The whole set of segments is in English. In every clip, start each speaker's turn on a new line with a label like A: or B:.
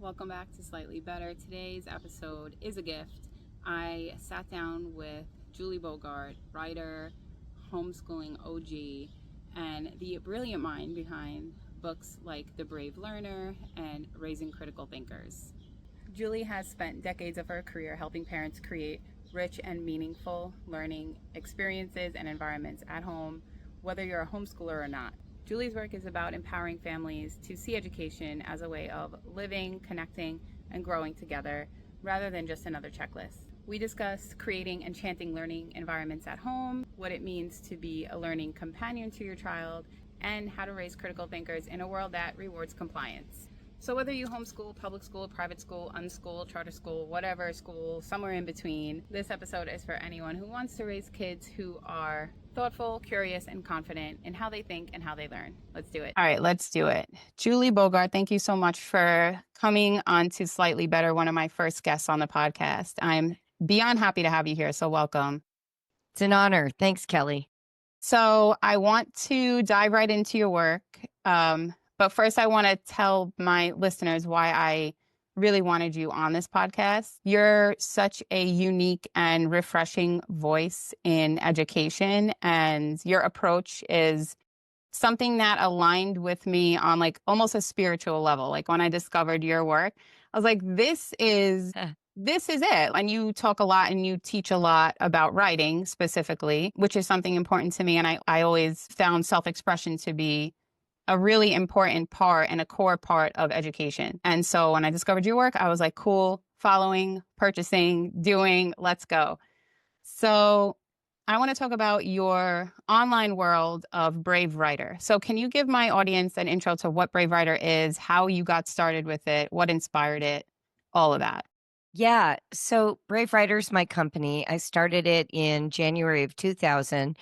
A: Welcome back to Slightly Better. Today's episode is a gift. I sat down with Julie Bogart, writer, homeschooling OG, and the brilliant mind behind books like The Brave Learner and Raising Critical Thinkers. Julie has spent decades of her career helping parents create rich and meaningful learning experiences and environments at home, whether you're a homeschooler or not. Julie's work is about empowering families to see education as a way of living, connecting, and growing together, rather than just another checklist. We discuss creating enchanting learning environments at home, what it means to be a learning companion to your child, and how to raise critical thinkers in a world that rewards compliance. So whether you homeschool, public school, private school, unschool, charter school, whatever school, somewhere in between, this episode is for anyone who wants to raise kids who are thoughtful, curious, and confident in how they think and how they learn. Let's do it. All right, let's do it. Julie Bogart, thank you so much for coming on to Slightly Better, one of my first guests on the podcast. I'm beyond happy to have you here, so welcome.
B: It's an honor. Thanks, Kelly.
A: So I want to dive right into your work. But first, I want to tell my listeners why I really wanted you on this podcast. You're such a unique and refreshing voice in education, and your approach is something that aligned with me on like almost a spiritual level. Like when I discovered your work, I was like, this is it. And you talk a lot and you teach a lot about writing specifically, which is something important to me. And I always found self-expression to be a really important part and a core part of education. And so when I discovered your work, I was like, cool, following, purchasing, doing, let's go. So I want to talk about your online world of Brave Writer. So can you give my audience an intro to what Brave Writer is, how you got started with it, what inspired it, all of that?
B: Yeah. So Brave Writer's my company. I started it in January of 2000.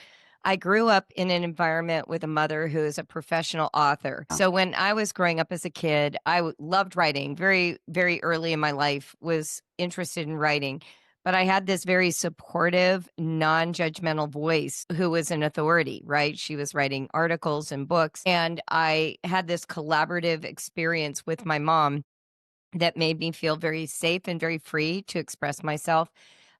B: I grew up in an environment with a mother who is a professional author. So when I was growing up as a kid, I loved writing. Very, very early in my life, was interested in writing. But I had this very supportive, non-judgmental voice who was an authority, right? She was writing articles and books. And I had this collaborative experience with my mom that made me feel very safe and very free to express myself.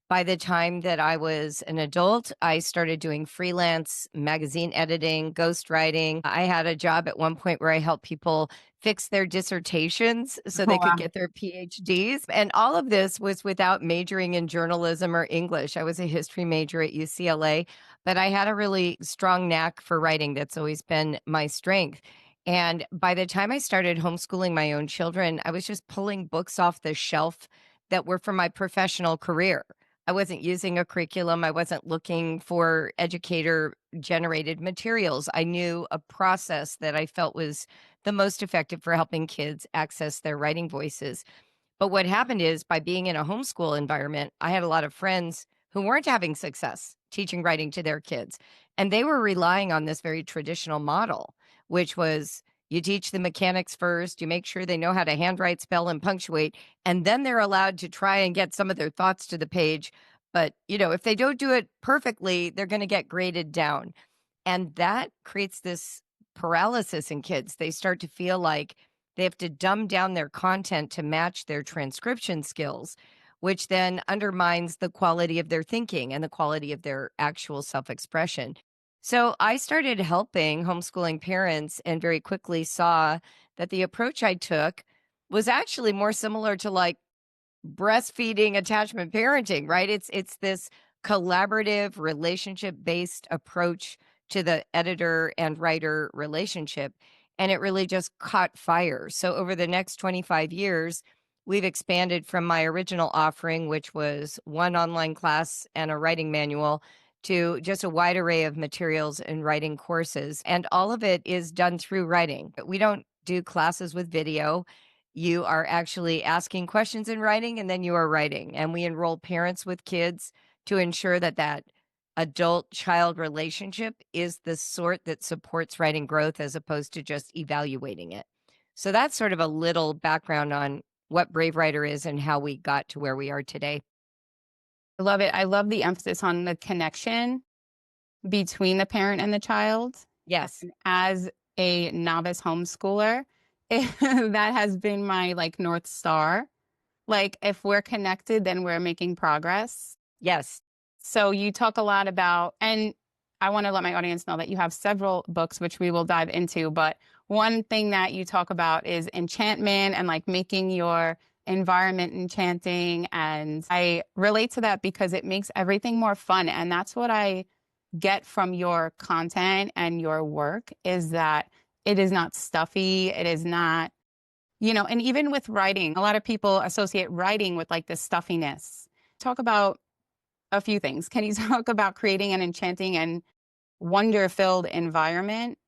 B: By the time that I was an adult, I started doing freelance magazine editing, ghostwriting. I had a job at one point where I helped people fix their dissertations so they could get their PhDs. And all of this was without majoring in journalism or English. I was a history major at UCLA, but I had a really strong knack for writing. That's always been my strength. And by the time I started homeschooling my own children, I was just pulling books off the shelf that were for my professional career. I wasn't using a curriculum. I wasn't looking for educator-generated materials. I knew a process that I felt was the most effective for helping kids access their writing voices. But what happened is, by being in a homeschool environment, I had a lot of friends who weren't having success teaching writing to their kids. And they were relying on this very traditional model, which was you teach the mechanics first, you make sure they know how to handwrite, spell, and punctuate, and then they're allowed to try and get some of their thoughts to the page. But, if they don't do it perfectly, they're going to get graded down. And that creates this paralysis in kids. They start to feel like they have to dumb down their content to match their transcription skills, which then undermines the quality of their thinking and the quality of their actual self-expression. So I started helping homeschooling parents and very quickly saw that the approach I took was actually more similar to like breastfeeding attachment parenting, right? It's this collaborative relationship-based approach to the editor and writer relationship. And it really just caught fire. So over the next 25 years, we've expanded from my original offering, which was one online class and a writing manual, to just a wide array of materials and writing courses. And all of it is done through writing. We don't do classes with video. You are actually asking questions in writing, and then you are writing. And we enroll parents with kids to ensure that that adult-child relationship is the sort that supports writing growth as opposed to just evaluating it. So that's sort of a little background on what Brave Writer is and how we got to where we are today.
A: I love it. I love the emphasis on the connection between the parent and the child.
B: Yes.
A: As a novice homeschooler, that has been my like North Star. Like if we're connected, then we're making progress.
B: Yes.
A: So you talk a lot about, and I want to let my audience know that you have several books, which we will dive into. But one thing that you talk about is enchantment and like making your environment enchanting. And I relate to that because it makes everything more fun. And that's what I get from your content and your work is that it is not stuffy. It is not, and even with writing, a lot of people associate writing with like this stuffiness. Talk about a few things. Can you talk about creating an enchanting and wonder-filled environment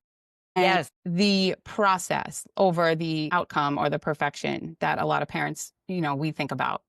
A: and
B: Yes.
A: the process over the outcome or the perfection that a lot of parents, we think about?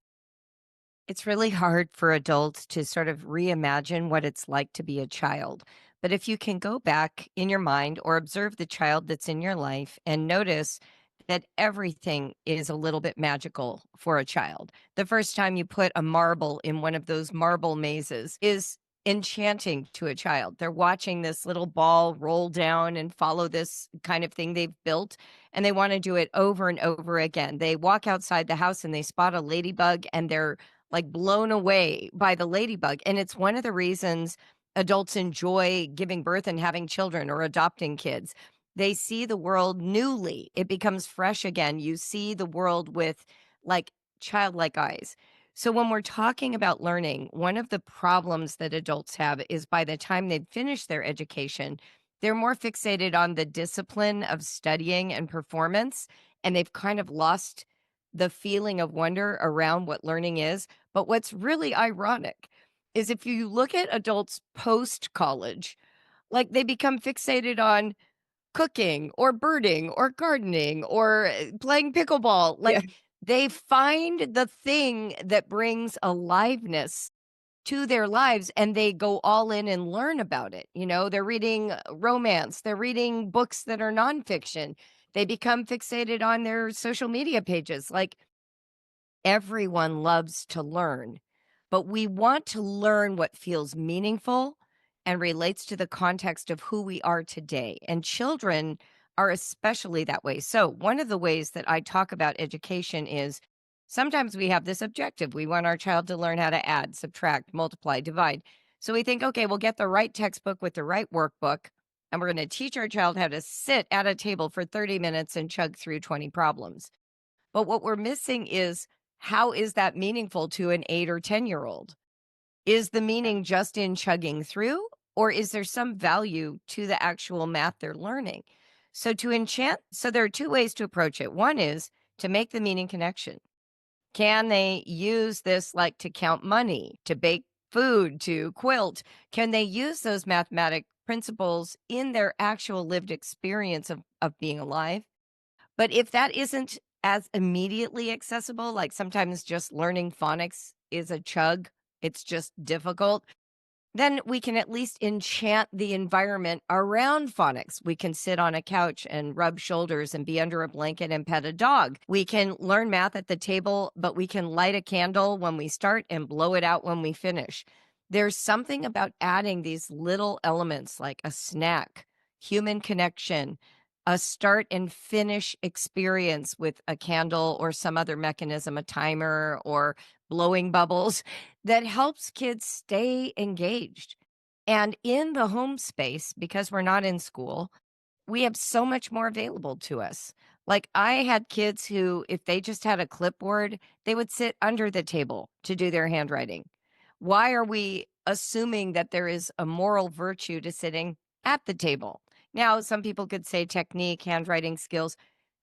B: It's really hard for adults to sort of reimagine what it's like to be a child. But if you can go back in your mind or observe the child that's in your life and notice that everything is a little bit magical for a child. The first time you put a marble in one of those marble mazes is enchanting to a child. They're watching this little ball roll down and follow this kind of thing they've built, and they want to do it over and over again. They walk outside the house and they spot a ladybug and they're like blown away by the ladybug. And it's one of the reasons adults enjoy giving birth and having children or adopting kids. They see the world newly, it becomes fresh again. You see the world with like childlike eyes. So, when we're talking about learning, one of the problems that adults have is by the time they've finished their education, they're more fixated on the discipline of studying and performance, and they've kind of lost the feeling of wonder around what learning is. But what's really ironic is if you look at adults post college, like they become fixated on cooking or birding or gardening or playing pickleball.
A: Yeah.
B: Like they find the thing that brings aliveness to their lives and they go all in and learn about it. They're reading romance, they're reading books that are nonfiction. They become fixated on their social media pages. Like everyone loves to learn, but we want to learn what feels meaningful and relates to the context of who we are today. And children are especially that way. So, one of the ways that I talk about education is sometimes we have this objective. We want our child to learn how to add, subtract, multiply, divide. So, we think, okay, we'll get the right textbook with the right workbook, and we're going to teach our child how to sit at a table for 30 minutes and chug through 20 problems. But what we're missing is how is that meaningful to an 8 or 10-year-old? Is the meaning just in chugging through, or is there some value to the actual math they're learning? So there are two ways to approach it. One is to make the meaning connection. Can they use this like to count money, to bake food, to quilt? Can they use those mathematic principles in their actual lived experience of being alive? But if that isn't as immediately accessible, like sometimes just learning phonics is a chug, it's just difficult, then we can at least enchant the environment around phonics. We can sit on a couch and rub shoulders and be under a blanket and pet a dog. We can learn math at the table, but we can light a candle when we start and blow it out when we finish. There's something about adding these little elements like a snack, human connection, a start and finish experience with a candle or some other mechanism, a timer or blowing bubbles that helps kids stay engaged. And in the home space, because we're not in school, we have so much more available to us. Like I had kids who, if they just had a clipboard, they would sit under the table to do their handwriting. Why are we assuming that there is a moral virtue to sitting at the table? Now, some people could say technique, handwriting skills.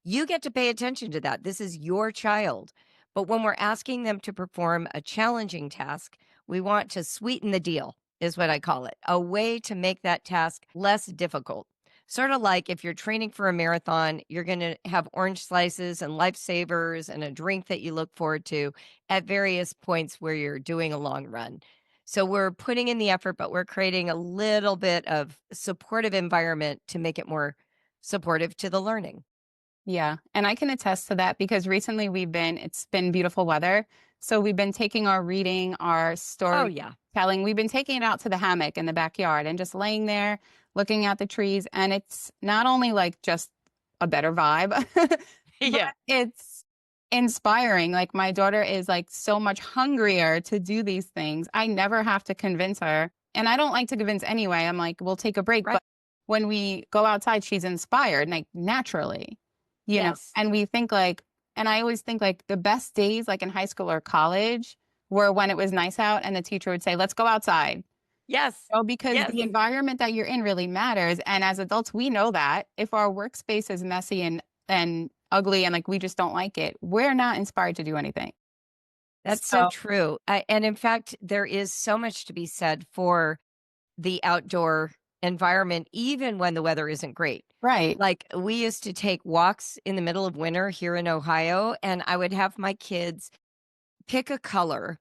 B: You get to pay attention to that. This is your child. But when we're asking them to perform a challenging task, we want to sweeten the deal, is what I call it, a way to make that task less difficult. Sort of like if you're training for a marathon, you're going to have orange slices and lifesavers and a drink that you look forward to at various points where you're doing a long run. So we're putting in the effort, but we're creating a little bit of supportive environment to make it more supportive to the learning.
A: Yeah. And I can attest to that because recently it's been beautiful weather. So we've been taking our reading, our
B: Oh, yeah.
A: storytelling, we've been taking it out to the hammock in the backyard and just laying there, looking at the trees. And it's not only like just a better vibe. But
B: Yeah.
A: it's inspiring. Like my daughter is like so much hungrier to do these things. I never have to convince her. And I don't like to convince anyway. I'm like, we'll take a break.
B: Right.
A: But when we go outside, she's inspired, like naturally,
B: Yes.
A: and we think like, and I always think like the best days, like in high school or college, were when it was nice out and the teacher would say, let's go outside.
B: Yes.
A: Because
B: Yes.
A: the environment that you're in really matters. And as adults, we know that if our workspace is messy and ugly and like we just don't like it, we're not inspired to do anything.
B: That's so
A: So,
B: true. And in fact, there is so much to be said for the outdoor environment, even when the weather isn't great.
A: right.
B: Like, we used to take walks in the middle of winter here in Ohio, and I would have my kids pick a color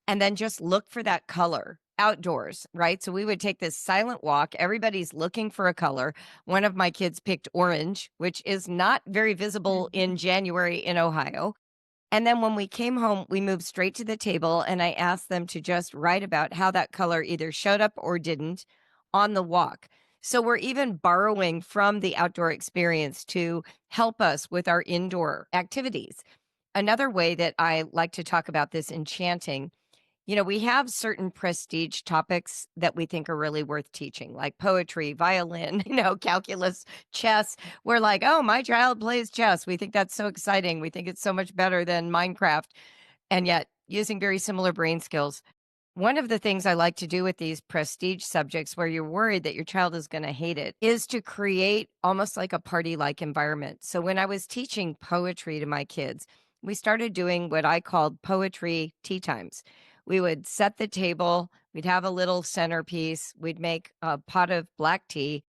B: and then just look for that color outdoors, right? So we would take this silent walk. Everybody's looking for a color. One of my kids picked orange, which is not very visible in January in Ohio. And then when we came home, we moved straight to the table and I asked them to just write about how that color either showed up or didn't on the walk. So we're even borrowing from the outdoor experience to help us with our indoor activities. Another way that I like to talk about this enchanting, we have certain prestige topics that we think are really worth teaching, like poetry, violin, calculus, chess. We're like, oh, my child plays chess. We think that's so exciting. We think it's so much better than Minecraft. And yet, using very similar brain skills. One of the things I like to do with these prestige subjects where you're worried that your child is going to hate it is to create almost like a party like environment. So when I was teaching poetry to my kids, we started doing what I called poetry tea times. We would set the table, we'd have a little centerpiece, we'd make a pot of black tea.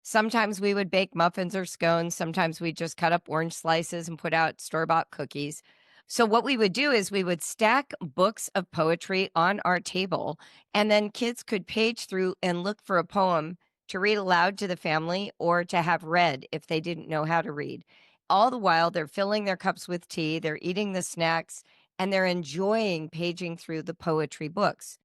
B: Sometimes we would bake muffins or scones. Sometimes we'd just cut up orange slices and put out store bought cookies. So, what we would do is we would stack books of poetry on our table, and then kids could page through and look for a poem to read aloud to the family or to have read if they didn't know how to read. All the while, they're filling their cups with tea, they're eating the snacks, and they're enjoying paging through the poetry books.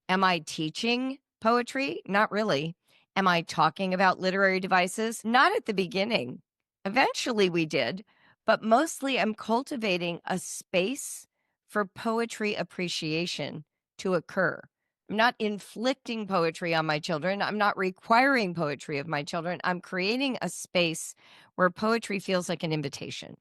B: Am I teaching poetry? Not really. Am I talking about literary devices? Not at the beginning. Eventually we did, but mostly I'm cultivating a space for poetry appreciation to occur. I'm not inflicting poetry on my children. I'm not requiring poetry of my children. I'm creating a space where poetry feels like an invitation.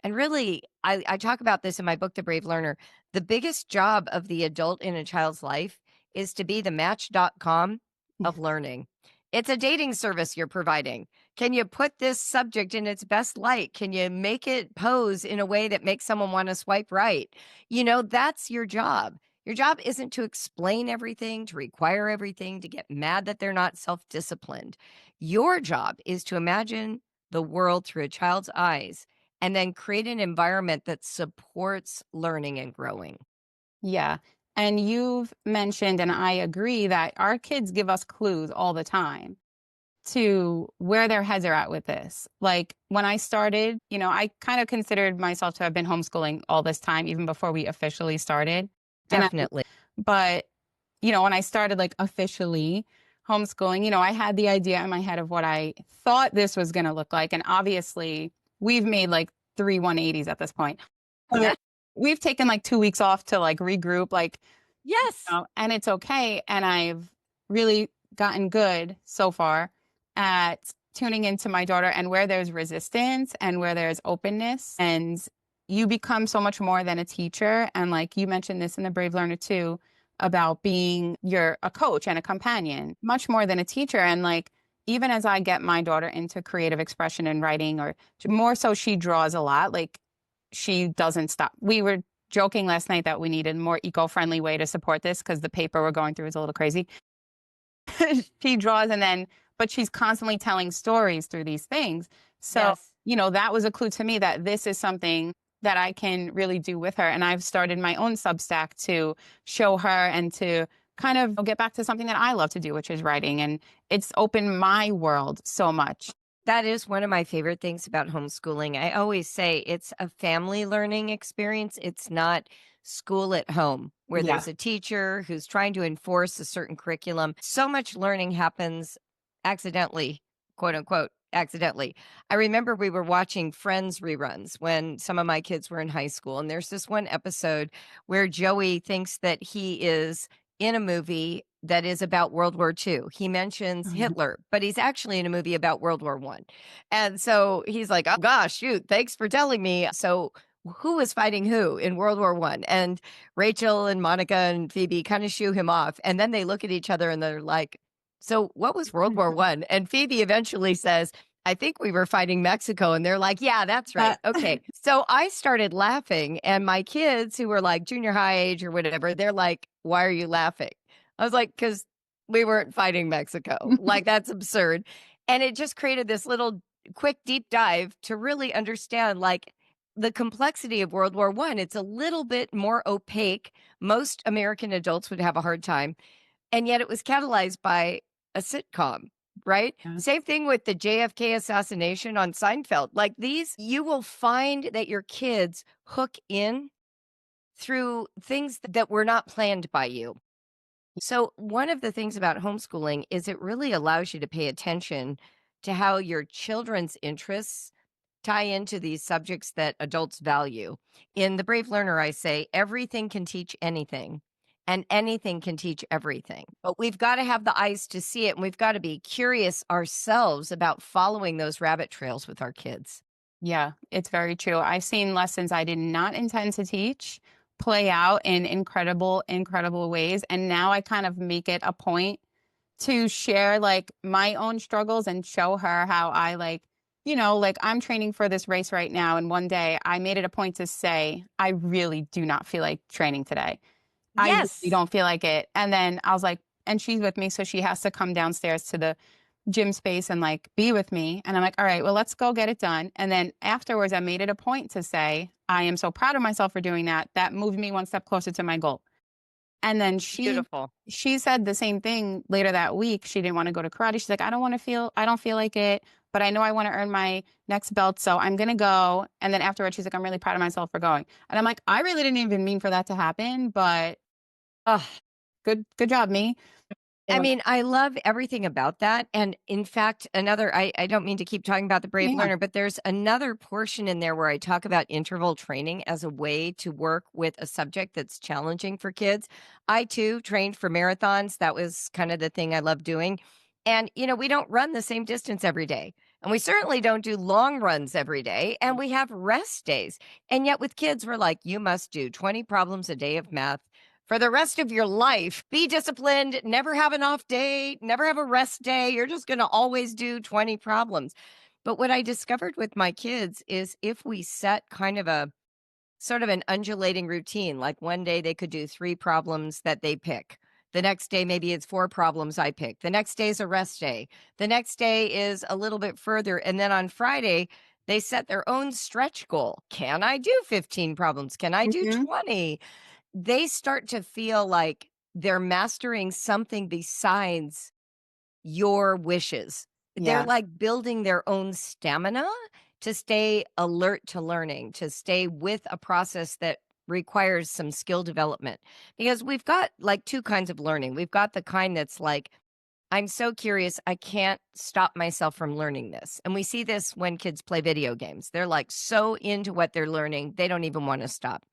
B: And really, I talk about this in my book, The Brave Learner. The biggest job of the adult in a child's life is to be the match.com of learning. It's a dating service you're providing. Can you put this subject in its best light? Can you make it pose in a way that makes someone want to swipe right? That's your job. Your job isn't to explain everything, to require everything, to get mad that they're not self disciplined. Your job is to imagine the world through a child's eyes and then create an environment that supports learning and growing.
A: Yeah. And you've mentioned, and I agree, that our kids give us clues all the time to where their heads are at with this. Like when I started, I kind of considered myself to have been homeschooling all this time, even before we officially started. And
B: Definitely.
A: but when I started like officially homeschooling, I had the idea in my head of what I thought this was going to look like. And obviously, we've made like three 180s at this point. But we've taken like 2 weeks off to like regroup, like,
B: Yes.
A: and it's okay. And I've really gotten good so far at tuning into my daughter and where there's resistance and where there's openness. And you become so much more than a teacher. And like you mentioned this in the Brave Learner too, about being a coach and a companion, much more than a teacher. And like, even as I get my daughter into creative expression and writing, or more so, she draws a lot. Like, she doesn't stop. We were joking last night that we needed a more eco-friendly way to support this because the paper we're going through is a little crazy. She draws but she's constantly telling stories through these things. So,
B: Yes.
A: that was a clue to me that this is something that I can really do with her. And I've started my own Substack to show her and to kind of get back to something that I love to do, which is writing. And it's opened my world so much.
B: That is one of my favorite things about homeschooling. I always say it's a family learning experience. It's not school at home where
A: Yeah.
B: there's a teacher who's trying to enforce a certain curriculum. So much learning happens accidentally, quote unquote, accidentally. I remember we were watching Friends reruns when some of my kids were in high school, and there's this one episode where Joey thinks that he is in a movie that is about World War II. He mentions
A: Mhm.
B: Hitler, but he's actually in a movie about World War I. And so he's like, "Oh gosh, shoot, thanks for telling me." So who was fighting who in World War I? And Rachel and Monica and Phoebe kind of shoo him off. And then they look at each other and they're like, "So what was World War I?" And Phoebe eventually says, "I think we were fighting Mexico." And they're like, "Yeah, that's right.
A: That
B: Okay." So I started laughing, and my kids who were like junior high age or whatever, they're like, "Why are you laughing?" I was like, "Because we weren't fighting Mexico. Like, that's absurd." And it just created this little quick deep dive to really understand like the complexity of World War I. It's a little bit more opaque. Most American adults would have a hard time. And yet it was catalyzed by a sitcom, right?
A: Yeah.
B: Same thing with the JFK assassination on Seinfeld. Like these, you will find that your kids hook in through things that were not planned by you. So, one of the things about homeschooling is it really allows you to pay attention to how your children's interests tie into these subjects that adults value. In The Brave Learner, I say everything can teach anything and anything can teach everything. But we've got to have the eyes to see it and we've got to be curious ourselves about following those rabbit trails with our kids.
A: Yeah, it's very true. I've seen lessons I did not intend to teach play out in incredible, incredible ways. And now I kind of make it a point to share like my own struggles and show her how I like, like I'm training for this race right now. And one day I made it a point to say, I really do not feel like training today. I really
B: Yes.
A: don't feel like it. And then I was like, and she's with me, so she has to come downstairs to the gym space and like be with me. And I'm like, all right, well, let's go get it done. And then afterwards, I made it a point to say, I am so proud of myself for doing that. That moved me one step closer to my goal. And then
B: Beautiful.
A: she said the same thing later that week. She didn't want to go to karate. She's like, I don't feel like it, but I know I want to earn my next belt, so I'm gonna go. And then afterwards, she's like, I'm really proud of myself for going. And I'm like, I really didn't even mean for that to happen, but
B: Oh,
A: good job, me.
B: I
A: Anyway,
B: mean, I love everything about that. And in fact, I don't mean to keep talking about the Brave
A: yeah.
B: Learner, but there's another portion in there where I talk about interval training as a way to work with a subject that's challenging for kids. I too trained for marathons. That was kind of the thing I love doing. And, we don't run the same distance every day. And we certainly don't do long runs every day. And we have rest days. And yet with kids, we're like, you must do 20 problems a day of math for the rest of your life. Be disciplined, never have an off day, never have a rest day. You're just going to always do 20 problems. But what I discovered with my kids is if we set kind of a sort of an undulating routine, like one day they could do 3 problems that they pick. The next day, maybe it's 4 problems I pick. The next day is a rest day. The next day is a little bit further. And then on Friday, they set their own stretch goal. Can I do 15 problems? Can I do
A: Mhm.
B: 20? They start to feel like they're mastering something besides your wishes. They're
A: Yeah.
B: like building their own stamina to stay alert to learning, to stay with a process that requires some skill development. Because we've got like 2 kinds of learning. We've got the kind that's like, I'm so curious, I can't stop myself from learning this. And we see this when kids play video games. They're like so into what they're learning, they don't even want to stop.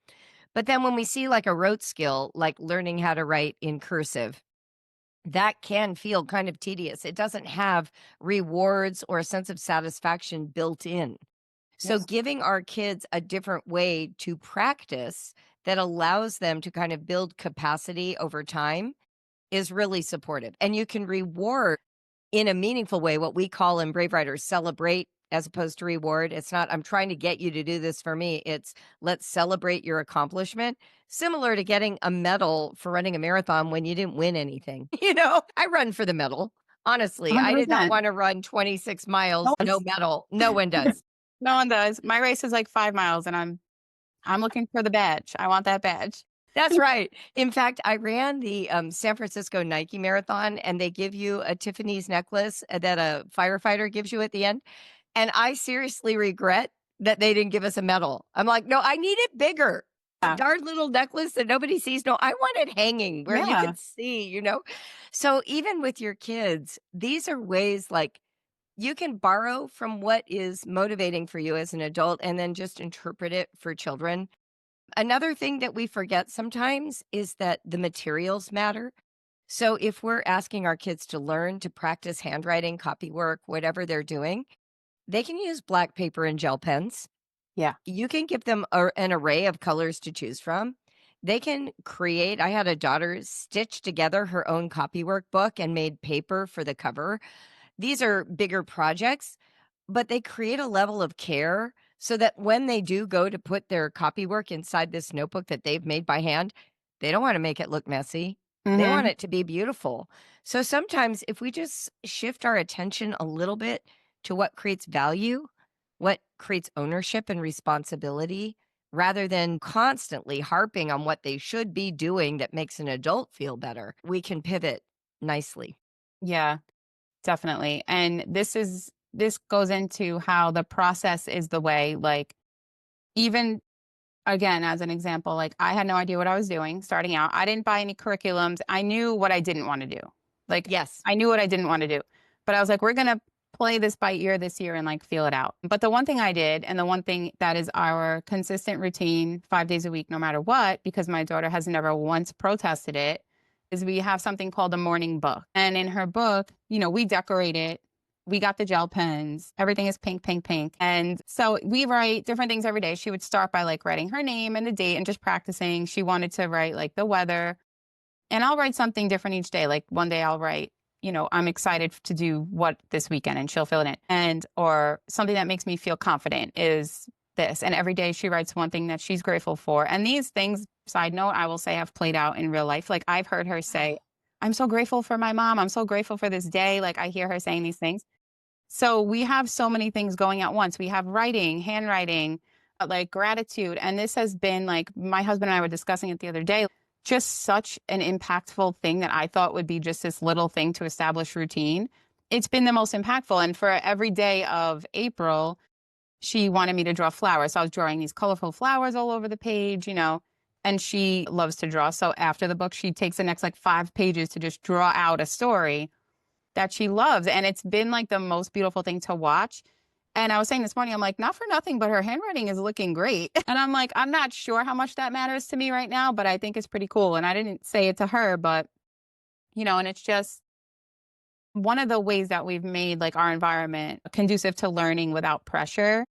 B: But then when we see like a rote skill, like learning how to write in cursive, that can feel kind of tedious. It doesn't have rewards or a sense of satisfaction built in. So,
A: Yes.
B: giving our kids a different way to practice that allows them to kind of build capacity over time is really supportive. And you can reward in a meaningful way what we call in Brave Writers celebrate as opposed to reward. It's not, I'm trying to get you to do this for me. It's let's celebrate your accomplishment. Similar to getting a medal for running a marathon when you didn't win anything. I run for the medal. Honestly, I did not
A: 100%.
B: want to run 26 miles,
A: No
B: no
A: one's
B: medal. No one does.
A: no one does. My race is like 5 miles and I'm looking for the badge. I want that badge.
B: That's right. In fact, I ran the San Francisco Nike Marathon, and they give you a Tiffany's necklace that a firefighter gives you at the end. And I seriously regret that they didn't give us a medal. I'm like, no, I need it bigger. A
A: Yeah.
B: darn little necklace that nobody sees. No, I want it hanging where you
A: Yeah.
B: can see. So even with your kids, these are ways like You can borrow from what is motivating for you as an adult and then just interpret it for children. Another thing that we forget sometimes is that the materials matter. So if we're asking our kids to learn to practice handwriting, copy work, whatever they're doing, they can use black paper and gel pens.
A: Yeah.
B: You can give them an array of colors to choose from. They can create. I had a daughter stitch together her own copywork book and made paper for the cover. These are bigger projects, but they create a level of care so that when they do go to put their copywork inside this notebook that they've made by hand, they don't want to make it look messy. They want
A: Mm-hmm.
B: it to be beautiful. So sometimes if we just shift our attention a little bit to what creates value, what creates ownership and responsibility, rather than constantly harping on what they should be doing that makes an adult feel better, we can pivot nicely.
A: Yeah, definitely. And this goes into how the process is the way, like, even again, as an example, like I had no idea what I was doing starting out. I didn't buy any curriculums. I knew what I didn't want to do. Like
B: Yes.
A: I knew what I didn't want to do. But I was like, we're going to play this by ear this year and like feel it out. But the one thing I did, and the one thing that is our consistent routine 5 days a week, no matter what, because my daughter has never once protested it, is we have something called a morning book. And in her book, we decorate it. We got the gel pens. Everything is pink, pink, pink. And so we write different things every day. She would start by like writing her name and the date and just practicing. She wanted to write like the weather. And I'll write something different each day. Like one day I'll write, I'm excited to do what this weekend, and she'll fill it in. And or something that makes me feel confident is this. And every day she writes one thing that she's grateful for. And these things, side note, I will say have played out in real life. Like I've heard her say, I'm so grateful for my mom. I'm so grateful for this day. Like I hear her saying these things. So we have so many things going at once. We have writing, handwriting, like gratitude. And this has been like my husband and I were discussing it the other day, just such an impactful thing that I thought would be just this little thing to establish routine. It's been the most impactful. And for every day of April, she wanted me to draw flowers. So I was drawing these colorful flowers all over the page, and she loves to draw. So after the book, she takes the next like 5 pages to just draw out a story that she loves. And it's been like the most beautiful thing to watch. And I was saying this morning, I'm like, not for nothing, but her handwriting is looking great. And I'm like, I'm not sure how much that matters to me right now, but I think it's pretty cool. And I didn't say it to her, but, and it's just one of the ways that we've made like our environment conducive to learning without pressure.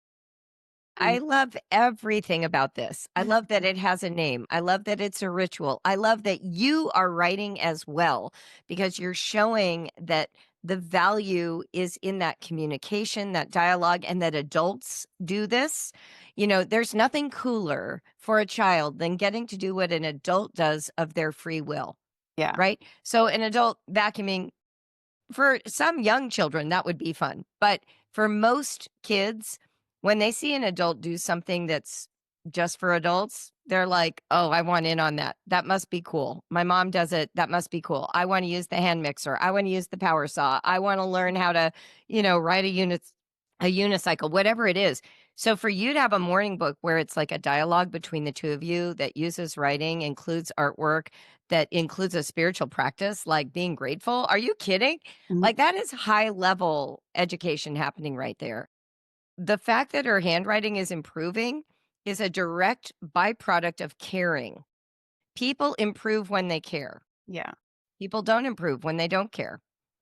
B: I love everything about this. I love that it has a name. I love that it's a ritual. I love that you are writing as well because you're showing that the value is in that communication, that dialogue, and that adults do this. There's nothing cooler for a child than getting to do what an adult does of their free will,
A: Yeah.
B: right? So, an adult vacuuming for some young children, that would be fun. But for most kids, when they see an adult do something that's just for adults, they're like, oh, I want in on that. That must be cool. My mom does it. That must be cool. I want to use the hand mixer. I want to use the power saw. I want to learn how to, ride a unicycle, whatever it is. So for you to have a morning book where it's like a dialogue between the two of you that uses writing, includes artwork, that includes a spiritual practice like being grateful. Are you kidding?
A: Mhm.
B: Like that is high level education happening right there. The fact that her handwriting is improving is a direct byproduct of caring. People improve when they care.
A: Yeah.
B: People don't improve when they don't care.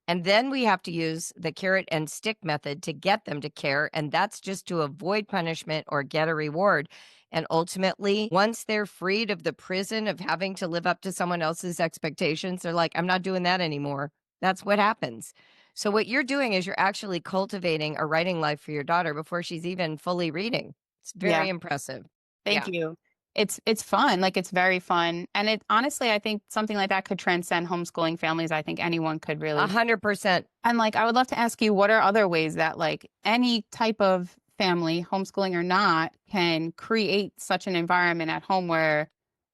B: And then we have to use the carrot and stick method to get them to care. And that's just to avoid punishment or get a reward. And ultimately, once they're freed of the prison of having to live up to someone else's expectations, they're like, I'm not doing that anymore. That's what happens. So, what you're doing is you're actually cultivating a writing life for your daughter before she's even fully reading. It's
A: Yeah.
B: very impressive.
A: Thank
B: Yeah,
A: you. It's fun. Like it's very fun. And it honestly, I think something like that could transcend homeschooling families. I think anyone could really.
B: 100%.
A: And like I would love to ask you, what are other ways that like any type of family, homeschooling or not, can create such an environment at home where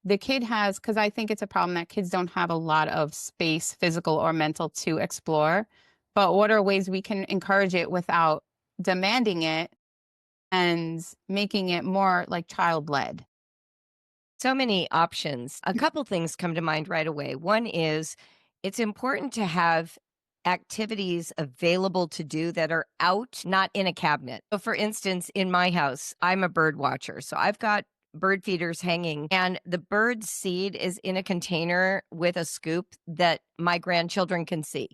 A: the kid has, because I think it's a problem that kids don't have a lot of space, physical or mental, to explore. But what are ways we can encourage it without demanding it and making it more like child led?
B: So many options. A couple things come to mind right away. One is it's important to have activities available to do that are out, not in a cabinet. So, for instance, in my house, I'm a bird watcher. So, I've got bird feeders hanging, and the bird seed is in a container with a scoop that my grandchildren can see.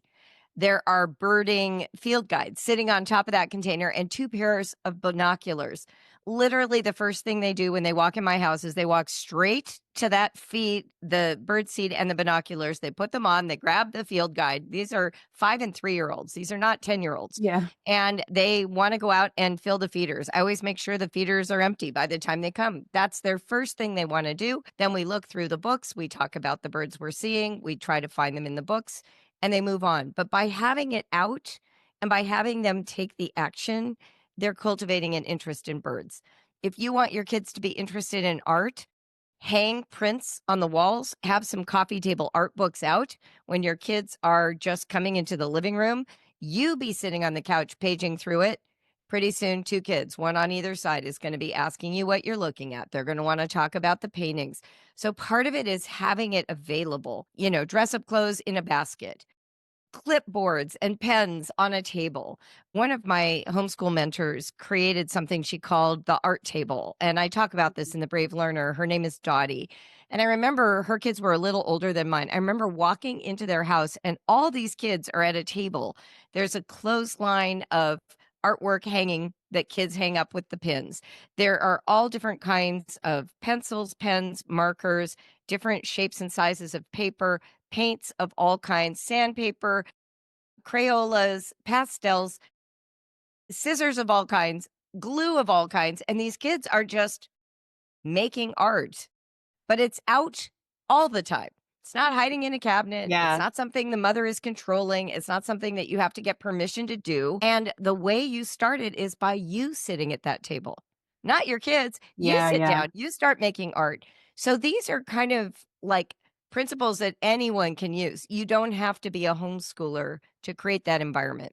B: There are birding field guides sitting on top of that container and 2 pairs of binoculars. Literally, the first thing they do when they walk in my house is they walk straight to that feed, the bird seed and the binoculars. They put them on, they grab the field guide. These are 5 and 3-year-olds. These are not 10-year-olds.
A: Yeah.
B: And they want to go out and fill the feeders. I always make sure the feeders are empty by the time they come. That's their first thing they want to do. Then we look through the books. We talk about the birds we're seeing. We try to find them in the books and they move on. But by having it out and by having them take the action, they're cultivating an interest in birds. If you want your kids to be interested in art, hang prints on the walls, have some coffee table art books out. When your kids are just coming into the living room, you be sitting on the couch paging through it. Pretty soon, 2 kids, one on either side, is going to be asking you what you're looking at. They're going to want to talk about the paintings. So part of it is having it available, dress up clothes in a basket, clipboards and pens on a table. One of my homeschool mentors created something she called the art table. And I talk about this in The Brave Learner. Her name is Dottie. And I remember her kids were a little older than mine. I remember walking into their house and all these kids are at a table. There's a clothesline of artwork hanging that kids hang up with the pins. There are all different kinds of pencils, pens, markers, different shapes and sizes of paper, paints of all kinds, sandpaper, Crayolas, pastels, scissors of all kinds, glue of all kinds. And these kids are just making art, but it's out all the time. It's not hiding in a cabinet.
A: Yeah.
B: It's not something the mother is controlling. It's not something that you have to get permission to do. And the way you start it is by you sitting at that table, not your kids. You
A: Yeah.
B: sit
A: Yeah.
B: down, you start making art. So these are kind of like principles that anyone can use. You don't have to be a homeschooler to create that environment.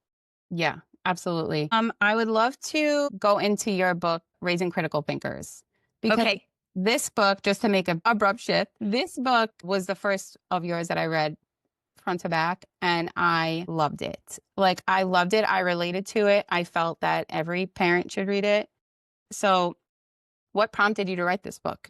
A: Yeah, absolutely. I would love to go into your book, Raising Critical Thinkers, because
B: Okay.
A: this book, just to make an abrupt shift, this book was the first of yours that I read front to back, and I loved it. Like, I loved it. I related to it. I felt that every parent should read it. So, what prompted you to write this book?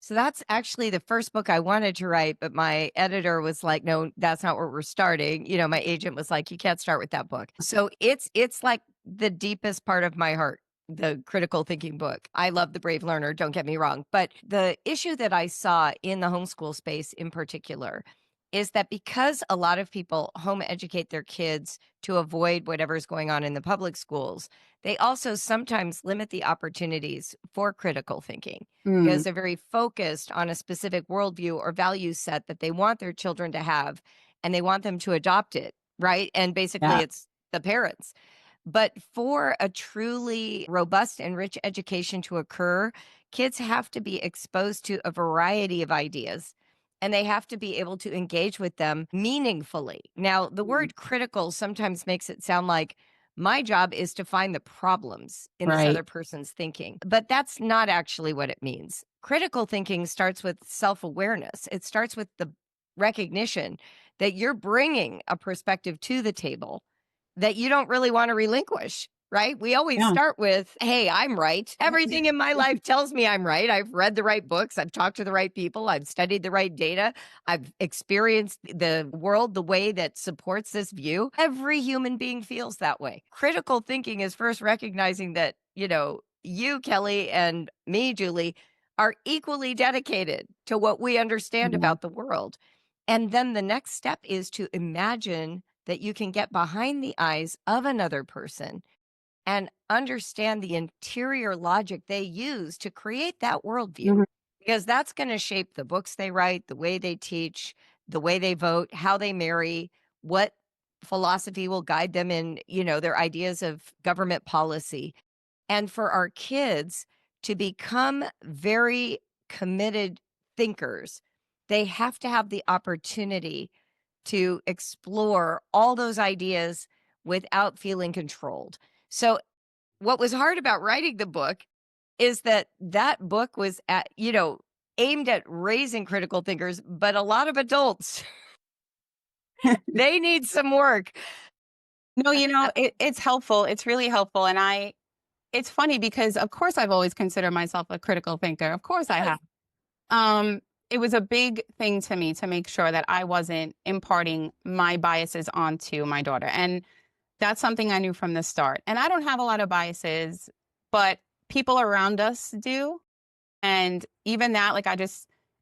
B: So that's actually the first book I wanted to write, but my editor was like, "No, that's not where we're starting." My agent was like, "You can't start with that book." So it's like the deepest part of my heart, the critical thinking book. I love The Brave Learner, don't get me wrong, but the issue that I saw in the homeschool space in particular is that because a lot of people home educate their kids to avoid whatever's going on in the public schools, they also sometimes limit the opportunities for critical thinking
A: Mm,
B: because they're very focused on a specific worldview or value set that they want their children to have and they want them to adopt it, right? And basically,
A: yeah.
B: it's the parents. But for a truly robust and rich education to occur, kids have to be exposed to a variety of ideas and they have to be able to engage with them meaningfully. Now, the
A: Mm,
B: word critical sometimes makes it sound like my job is to find the problems in this
A: right.
B: other person's thinking, but that's not actually what it means. Critical thinking starts with self awareness, it starts with the recognition that you're bringing a perspective to the table that you don't really want to relinquish, right? We always
A: Yeah.
B: start with, hey, I'm right. Everything in my life tells me I'm right. I've read the right books. I've talked to the right people. I've studied the right data. I've experienced the world the way that supports this view. Every human being feels that way. Critical thinking is first recognizing that, you, Kelly, and me, Julie, are equally dedicated to what we understand
A: Yeah.
B: about the world. And then the next step is to imagine that you can get behind the eyes of another person and understand the interior logic they use to create that worldview,
A: Mhm.
B: because that's going to shape the books they write, the way they teach, the way they vote, how they marry, what philosophy will guide them in, their ideas of government policy. And for our kids to become very committed thinkers, they have to have the opportunity to explore all those ideas without feeling controlled. So, what was hard about writing the book is that that book was aimed at raising critical thinkers, but a lot of adults They need some work.
A: No, it's helpful. It's really helpful. And it's funny because of course I've always considered myself a critical thinker. Of course I
B: Yes.
A: have. Um, it was a big thing to me to make sure that I wasn't imparting my biases onto my daughter. And that's something I knew from the start. And I don't have a lot of biases, but people around us do. And even that, like,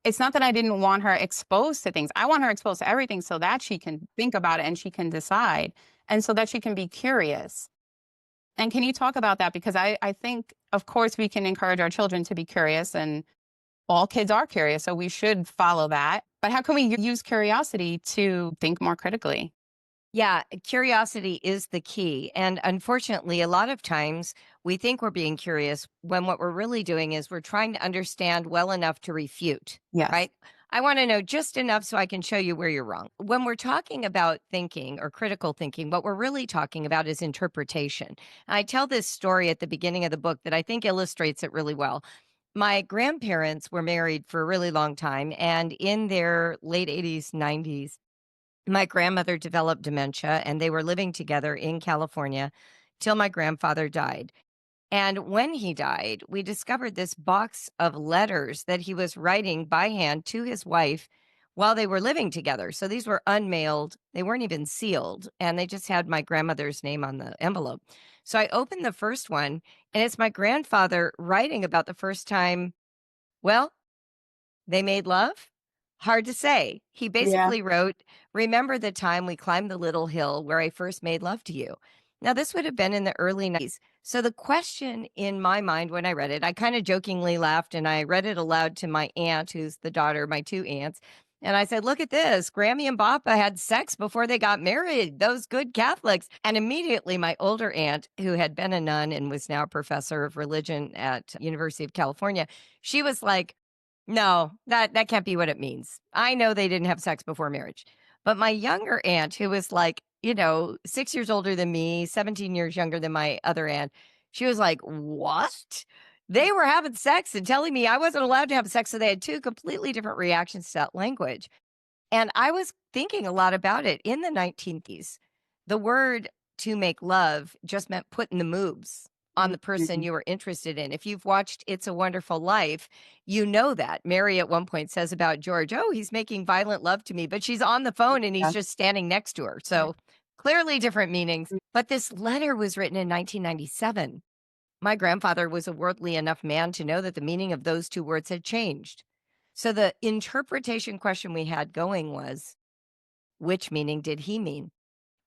A: it's not that I didn't want her exposed to things. I want her exposed to everything so that she can think about it and she can decide and so that she can be curious. And can you talk about that? Because I think, of course, we can encourage our children to be curious, and all kids are curious, so we should follow that. But how can we use curiosity to think more critically?
B: Yeah, curiosity is the key. And unfortunately, a lot of times we think we're being curious when what we're really doing is we're trying to understand well enough to refute,
A: Yes.
B: right? I want to know just enough so I can show you where you're wrong. When we're talking about thinking or critical thinking, what we're really talking about is interpretation. I tell this story at the beginning of the book that I think illustrates it really well. My grandparents were married for a really long time, and in their late 80s, 90s, my grandmother developed dementia, and they were living together in California till my grandfather died. And when he died, we discovered this box of letters that he was writing by hand to his wife while they were living together. So these were unmailed, they weren't even sealed, and they just had my grandmother's name on the envelope. So I opened the first one, and it's my grandfather writing about the first time, well, they made love? Hard to say. He
A: Yeah.
B: basically wrote, "Remember the time we climbed the little hill where I first made love to you." Now, this would have been in the early 90s. So the question in my mind when I read it, I kind of jokingly laughed and I read it aloud to my aunt, who's the daughter of my two aunts. And I said, "Look at this. Grammy and Papa had sex before they got married. Those good Catholics." And immediately my older aunt, who had been a nun and was now a professor of religion at University of California, she was like, "No, that can't be what it means. I know they didn't have sex before marriage." But my younger aunt, who was like, 6 years older than me, 17 years younger than my other aunt, she was like, "What? They were having sex and telling me I wasn't allowed to have sex." So they had two completely different reactions to that language. And I was thinking a lot about it. In the 1930s, the word to make love just meant putting the moves on the person
A: Mhm.
B: you were interested in. If you've watched It's a Wonderful Life, you know that. Mary at one point says about George, "Oh, he's making violent love to me," but she's on the phone and he's
A: Yes.
B: just standing next to her. So clearly different meanings. But this letter was written in 1997. My grandfather was a worldly enough man to know that the meaning of those two words had changed. So the interpretation question we had going was, which meaning did he mean?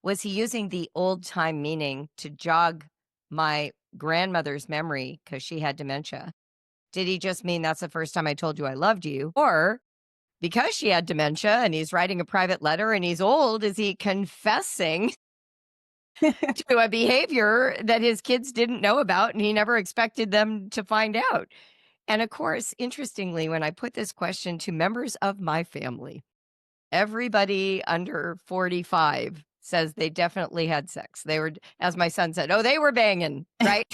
B: Was he using the old time meaning to jog my grandmother's memory because she had dementia? Did he just mean that's the first time I told you I loved you? Or because she had dementia and he's writing a private letter and he's old, is he confessing to a behavior that his kids didn't know about and he never expected them to find out? And of course, interestingly, when I put this question to members of my family, everybody under 45 says they definitely had sex. They were, as my son said, "Oh, they were banging," right?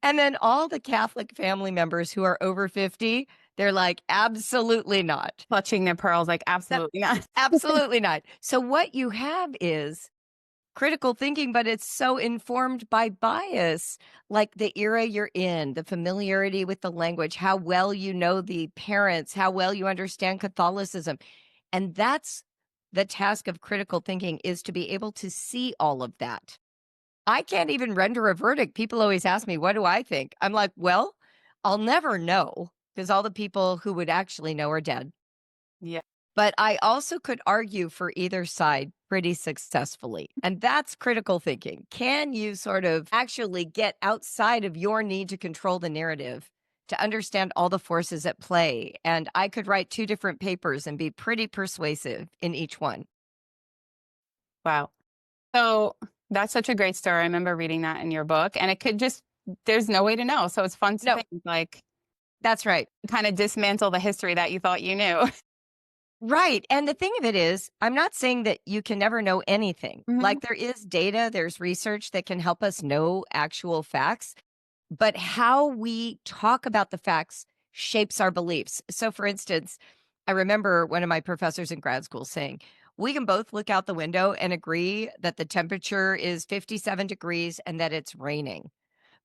B: And then all the Catholic family members who are over 50, they're like, "Absolutely not.
A: Clutching their pearls, like,
B: That
A: absolutely not.
B: absolutely not." So what you have is critical thinking, but it's so informed by bias, like the era you're in, the familiarity with the language, how well you know the parents, how well you understand Catholicism. And that's the task of critical thinking, is to be able to see all of that. I can't even render a verdict. People always ask me, "What do I think?" I'm like, "Well, I'll never know because all the people who would actually know are dead."
A: Yeah.
B: But I also could argue for either side pretty successfully. And that's critical thinking. Can you sort of actually get outside of your need to control the narrative to understand all the forces at play? And I could write two different papers and be pretty persuasive in each one.
A: Wow. So that's such a great story. I remember reading that in your book, and it could just, there's no way to know. So it's fun to
B: No,
A: think, like,
B: that's right.
A: kind of dismantle the history that you thought you knew.
B: Right. And the thing of it is, I'm not saying that you can never know anything.
A: Mhm.
B: Like there is data, there's research that can help us know actual facts, but how we talk about the facts shapes our beliefs. So, for instance, I remember one of my professors in grad school saying, we can both look out the window and agree that the temperature is 57 degrees and that it's raining.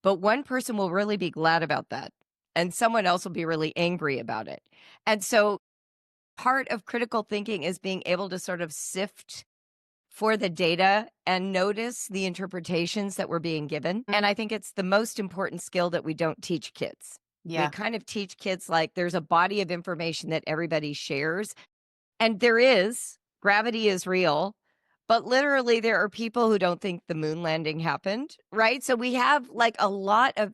B: But one person will really be glad about that, and someone else will be really angry about it. And so part of critical thinking is being able to sort of sift for the data and notice the interpretations that were being given. And I think it's the most important skill that we don't teach kids. We
A: Yeah.
B: kind of teach kids like there's a body of information that everybody shares. And there is, gravity is real, but literally there are people who don't think the moon landing happened, right? So we have like a lot of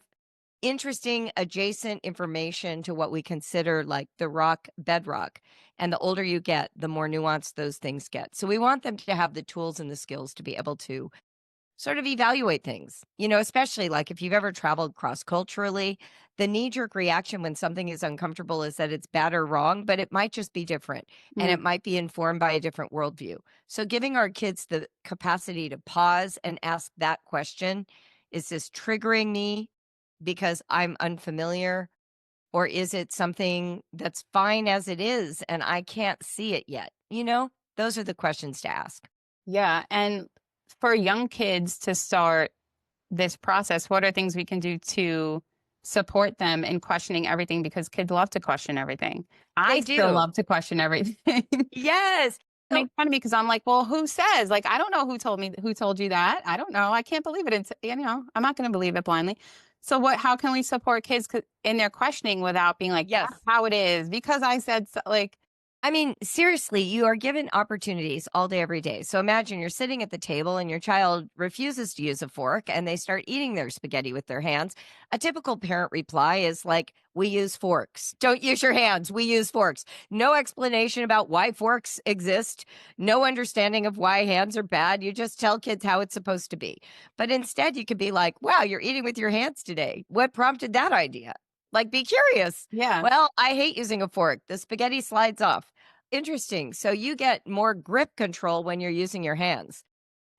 B: interesting adjacent information to what we consider like the rock bedrock. And the older you get, the more nuanced those things get. So we want them to have the tools and the skills to be able to sort of evaluate things, especially like if you've ever traveled cross culturally, the knee jerk reaction when something is uncomfortable is that it's bad or wrong, but it might just be different and it
A: Mm.
B: might be informed by a different worldview. So giving our kids the capacity to pause and ask that question, is this triggering me because I'm unfamiliar? Or is it something that's fine as it is and I can't see it yet? Those are the questions to ask.
A: Yeah. And for young kids to start this process, what are things we can do to support them in questioning everything? Because kids love to question everything. I
B: They
A: still
B: do.
A: love to question everything.
B: Yes. So
A: Make fun of me because I'm like, well, who says? Like, I don't know who told you that. I don't know. I can't believe it. I'm not going to believe it blindly. So how can we support kids in their questioning without being like, that's
B: yes.
A: how it is because I said so, like,
B: I mean, seriously, you are given opportunities all day, every day. So imagine you're sitting at the table and your child refuses to use a fork and they start eating their spaghetti with their hands. A typical parent reply is like, we use forks. Don't use your hands. We use forks. No explanation about why forks exist. No understanding of why hands are bad. You just tell kids how it's supposed to be. But instead, you could be like, wow, you're eating with your hands today. What prompted that idea? Like, be curious.
A: yeah.
B: Well, I hate using a fork. The spaghetti slides off. Interesting. So you get more grip control when you're using your hands.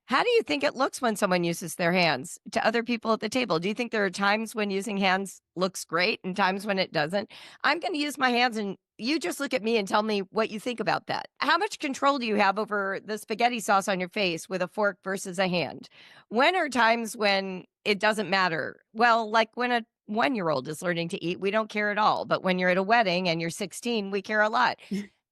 B: How do you think it looks when someone uses their hands to other people at the table? Do you think there are times when using hands looks great and times when it doesn't? I'm going to use my hands and you just look at me and tell me what you think about that. How much control do you have over the spaghetti sauce on your face with a fork versus a hand? When are times when it doesn't matter? Well, like when a 1-year-old is learning to eat, we don't care at all. But when you're at a wedding and you're 16, we care a lot.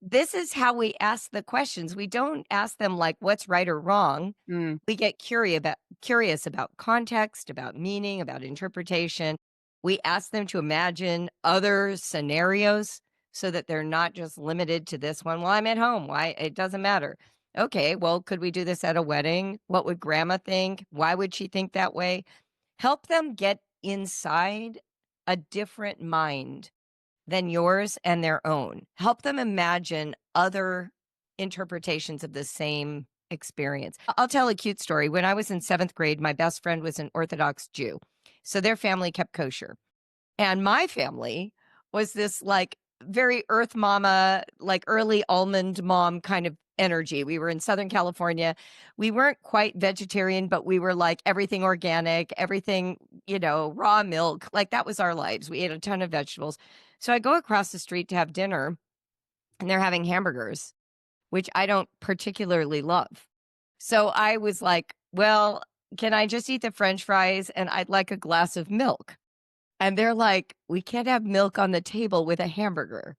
B: This is how we ask the questions. We don't ask them like what's right or wrong.
A: Mm.
B: We get curious about context, about meaning, about interpretation. We ask them to imagine other scenarios so that they're not just limited to this one. Well, I'm at home. Why? It doesn't matter. Okay, well, could we do this at a wedding? What would grandma think? Why would she think that way? Help them get inside a different mind than yours and their own. Help them imagine other interpretations of the same experience. I'll tell a cute story. When I was in 7th grade, my best friend was an Orthodox Jew. So their family kept kosher. And my family was this like very earth mama, like early almond mom kind of energy. We were in Southern California. We weren't quite vegetarian, but we were like everything organic, everything, raw milk. Like that was our lives. We ate a ton of vegetables. So I go across the street to have dinner and they're having hamburgers, which I don't particularly love. So I was like, well, can I just eat the French fries and I'd like a glass of milk? And they're like, we can't have milk on the table with a hamburger.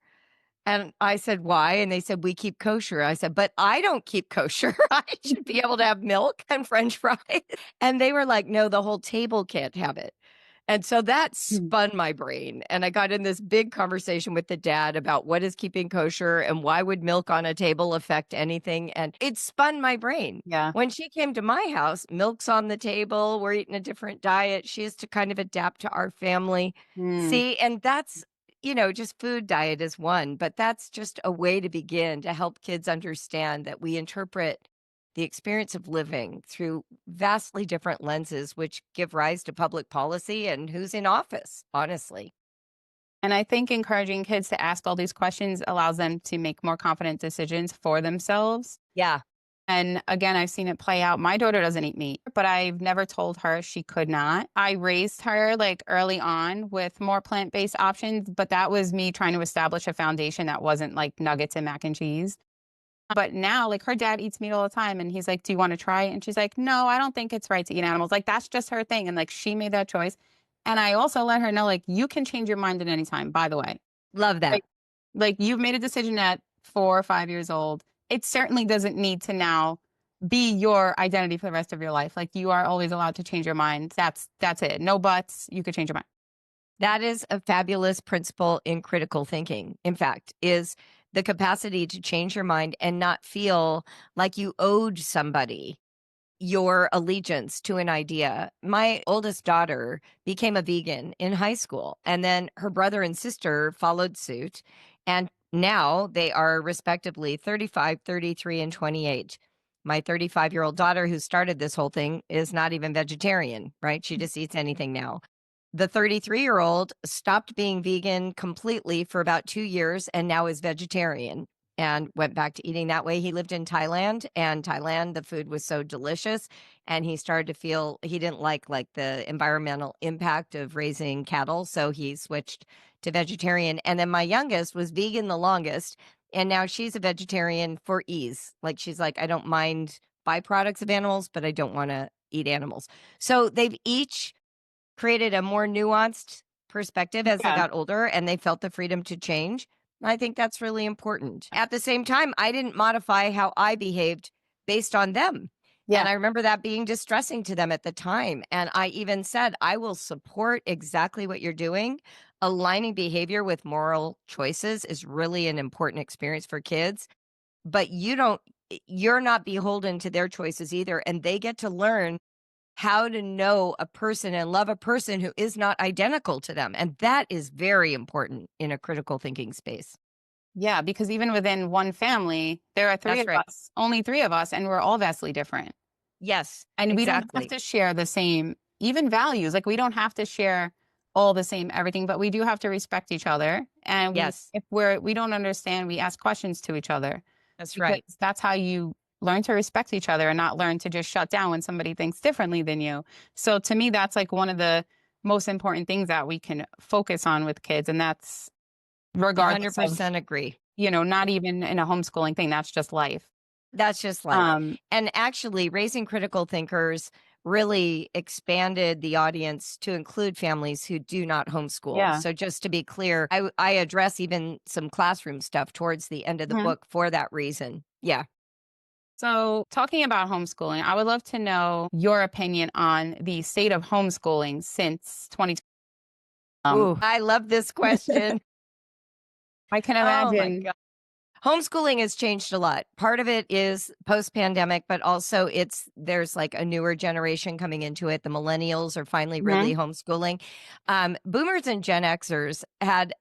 B: And I said, why? And they said, we keep kosher. I said, but I don't keep kosher. I should be able to have milk and French fries. And they were like, no, the whole table can't have it. And so that spun my brain. And I got in this big conversation with the dad about what is keeping kosher and why would milk on a table affect anything. And it spun my brain.
A: Yeah.
B: When she came to my house, milk's on the table. We're eating a different diet. She has to kind of adapt to our family.
A: Mm.
B: See, and that's, just food diet is one, but that's just a way to begin to help kids understand that we interpret the experience of living through vastly different lenses, which give rise to public policy and who's in office, honestly.
A: And I think encouraging kids to ask all these questions allows them to make more confident decisions for themselves.
B: Yeah.
A: And again, I've seen it play out. My daughter doesn't eat meat, but I've never told her she could not. I raised her like early on with more plant-based options, but that was me trying to establish a foundation that wasn't like nuggets and mac and cheese. But now, like, her dad eats meat all the time, and he's like, "Do you want to try it?" And she's like, "No, I don't think it's right to eat animals." Like, that's just her thing, and like she made that choice. And I also let her know, like, you can change your mind at any time. By the way,
B: Love that.
A: like you've made a decision at 4 or 5 years old. It certainly doesn't need to now be your identity for the rest of your life. Like, you are always allowed to change your mind. That's it. No buts. You could change your mind.
B: That is a fabulous principle in critical thinking, in fact, is the capacity to change your mind and not feel like you owed somebody your allegiance to an idea. My oldest daughter became a vegan in high school, and then her brother and sister followed suit. And now they are respectively 35, 33, and 28. My 35-year-old daughter, who started this whole thing, is not even vegetarian, right? She just eats anything now. The 33-year-old stopped being vegan completely for about 2 years and now is vegetarian and went back to eating that way. He lived in Thailand, and Thailand, the food was so delicious, and he started to feel he didn't like the environmental impact of raising cattle, so he switched to vegetarian. And then my youngest was vegan the longest, and now she's a vegetarian for ease. Like, she's like, I don't mind byproducts of animals, but I don't want to eat animals. So they've each created a more nuanced perspective as they
A: Yeah.
B: got older, and they felt the freedom to change. I think that's really important. At the same time, I didn't modify how I behaved based on them.
A: Yeah.
B: And I remember that being distressing to them at the time. And I even said, I will support exactly what you're doing. Aligning behavior with moral choices is really an important experience for kids, but you're not beholden to their choices either. And they get to learn how to know a person and love a person who is not identical to them. And that is very important in a critical thinking space.
A: Yeah. Because even within one family, there are three
B: That's
A: of
B: right.
A: us, only three of us, and we're all vastly different.
B: Yes,
A: And we don't have
B: exactly.
A: to share the same, even values. Like, we don't have to share all the same everything, but we do have to respect each other. And
B: Yes,
A: if we don't understand, we ask questions to each other,
B: that's
A: because
B: right.
A: that's how you learn to respect each other and not learn to just shut down when somebody thinks differently than you. So to me, that's like one of the most important things that we can focus on with kids. And that's regardless of,
B: 100% agree.
A: not even in a homeschooling thing, that's just life.
B: That's just life.
A: Um,
B: And actually, raising critical thinkers really expanded the audience to include families who do not homeschool.
A: yeah.
B: So, just to be clear, I address even some classroom stuff towards the end of the
A: Mhm.
B: book for that reason. Yeah.
A: So, talking about homeschooling, I would love to know your opinion on the state of homeschooling since 2020.
B: Ooh, I love this question.
A: I can
B: Oh my
A: imagine.
B: God. Homeschooling has changed a lot. Part of it is post-pandemic, but also there's like a newer generation coming into it. The millennials are finally
A: Mhm.
B: really homeschooling. Boomers and Gen Xers had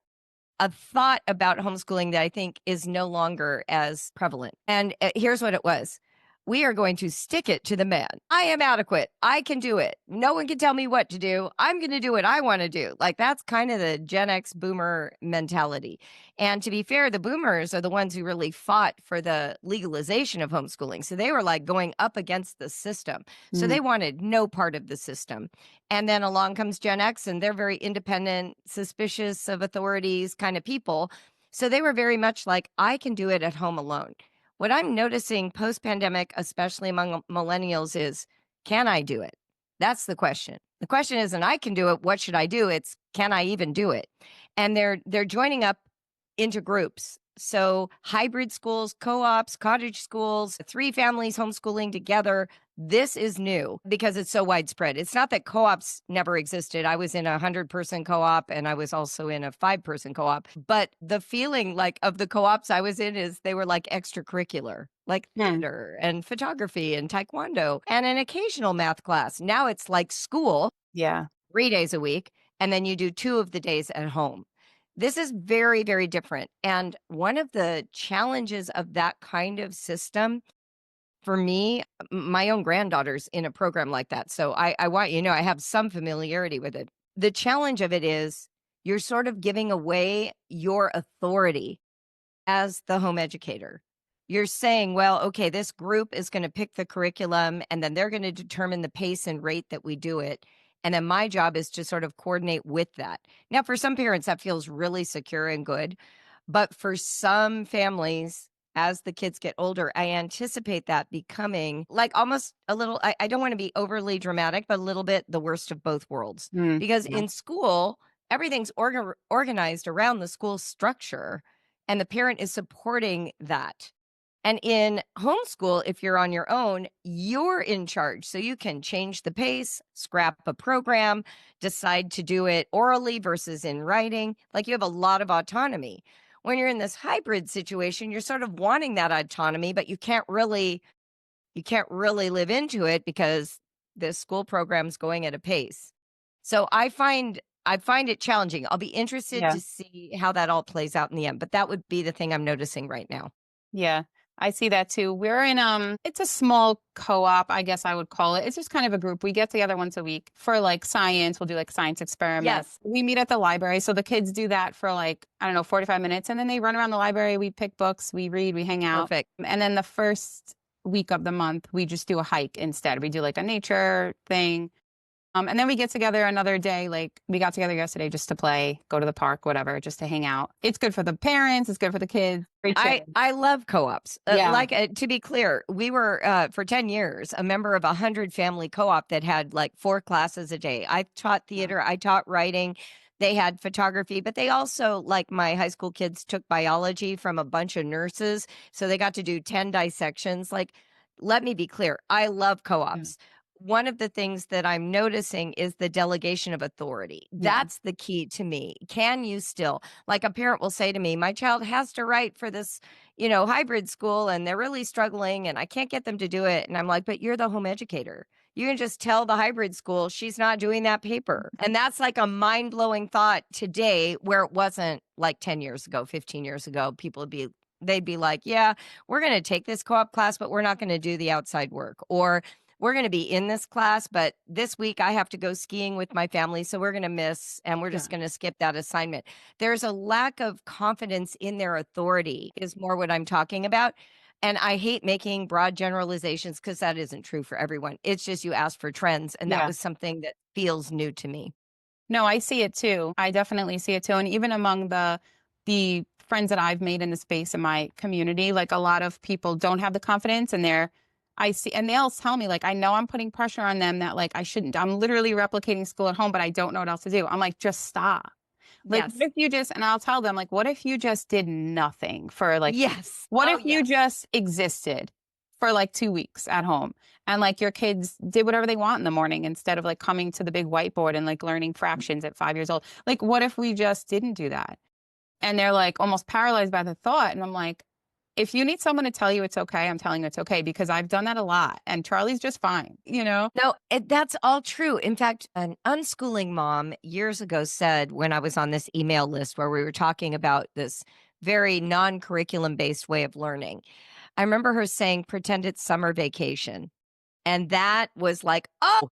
B: a thought about homeschooling that I think is no longer as prevalent. And here's what it was. We are going to stick it to the man. I am adequate. I can do it. No one can tell me what to do. I'm going to do what I want to do. Like, that's kind of the Gen X boomer mentality. And to be fair, the boomers are the ones who really fought for the legalization of homeschooling. So they were like going up against the system. So
A: Mm.
B: they wanted no part of the system. And then along comes Gen X, and they're very independent, suspicious of authorities kind of people. So they were very much like, I can do it at home alone. What I'm noticing post pandemic, especially among millennials, is can I do it? That's the question. The question isn't I can do it. What should I do? It's can I even do it? And they're joining up into groups. So hybrid schools, co-ops, cottage schools, three families homeschooling together. This is new because it's so widespread. It's not that co-ops never existed. I was in a 100-person co-op and I was also in a 5-person co-op. But the feeling like of the co-ops I was in is they were like extracurricular, like
A: Mm.
B: theater and photography and taekwondo and an occasional math class. Now it's like school
A: Yeah.
B: 3 days a week, and then you do 2 of the days at home. This is very, very different. And one of the challenges of that kind of system for me, my own granddaughter's in a program like that. So I want you to know I have some familiarity with it. The challenge of it is you're sort of giving away your authority as the home educator. You're saying, well, okay, this group is going to pick the curriculum and then they're going to determine the pace and rate that we do it. And then my job is to sort of coordinate with that. Now, for some parents, that feels really secure and good. But for some families, as the kids get older, I anticipate that becoming like almost a little, I don't want to be overly dramatic, but a little bit the worst of both worlds.
A: Mm,
B: Because
A: yeah.
B: in school, everything's organized around the school structure, and the parent is supporting that. And in homeschool, if you're on your own, you're in charge. So you can change the pace, scrap a program, decide to do it orally versus in writing. Like you have a lot of autonomy. When you're in this hybrid situation, you're sort of wanting that autonomy, but you can't really live into it because the school program's going at a pace. So I find it challenging. I'll be interested
A: Yeah.
B: to see how that all plays out in the end, but that would be the thing I'm noticing right now.
A: Yeah, I see that too. We're in it's a small co-op, I guess I would call it. It's just kind of a group. We get together once a week for like science. We'll do like science experiments.
B: Yes,
A: We meet at the library. So the kids do that for like, I don't know, 45 minutes. And then they run around the library. We pick books, we read, we hang out.
B: perfect.
A: And then the first week of the month, we just do a hike instead. We do like a nature thing. And then we get together another day. Like we got together yesterday just to play, go to the park, whatever, just to hang out. It's good for the parents. It's good for the kids. Very
B: I
A: chill.
B: I love co-ops.
A: Yeah.
B: To be clear, we were for 10 years a member of a 100 family co-op that had like 4 classes a day. I taught
A: Wow.
B: theater, I taught writing. They had photography, but they also, like my high school kids, took biology from a bunch of nurses, so they got to do 10 dissections. Like, let me be clear, I love
A: Yeah.
B: co-ops. One of the things that I'm noticing is the delegation of authority.
A: Yeah.
B: That's the key to me. Can you still, like a parent will say to me, my child has to write for this, hybrid school and they're really struggling and I can't get them to do it. And I'm like, but you're the home educator. You can just tell the hybrid school she's not doing that paper. And that's like a mind blowing thought today where it wasn't like 10 years ago, 15 years ago. They'd be like, yeah, we're going to take this co op class, but we're not going to do the outside work. Or we're going to be in this class, but this week I have to go skiing with my family. So we're going to miss and we're
A: Yeah.
B: just going to skip that assignment. There's a lack of confidence in their authority, is more what I'm talking about. And I hate making broad generalizations because that isn't true for everyone. It's just you asked for trends. And that
A: Yeah.
B: was something that feels new to me.
A: No, I see it too. I definitely see it too. And even among the friends that I've made in the space in my community, like a lot of people don't have the confidence and I see and they'll tell me like I know I'm putting pressure on them that like I shouldn't. I'm literally replicating school at home, but I don't know what else to do. I'm like, just stop. Like, what
B: Yes.
A: if you just, and I'll tell them, like, what if you just did nothing for like,
B: Yes.
A: what
B: Oh,
A: if you
B: yes.
A: just existed for like 2 weeks at home and like your kids did whatever they want in the morning instead of like coming to the big whiteboard and like learning fractions at 5 years old? Like, what if we just didn't do that? And they're like almost paralyzed by the thought. And I'm like, if you need someone to tell you it's okay, I'm telling you it's okay because I've done that a lot and Charlie's just fine, you know?
B: No, that's all true. In fact, an unschooling mom years ago said when I was on this email list where we were talking about this very non curriculum based way of learning, I remember her saying, pretend it's summer vacation. And that was like, oh,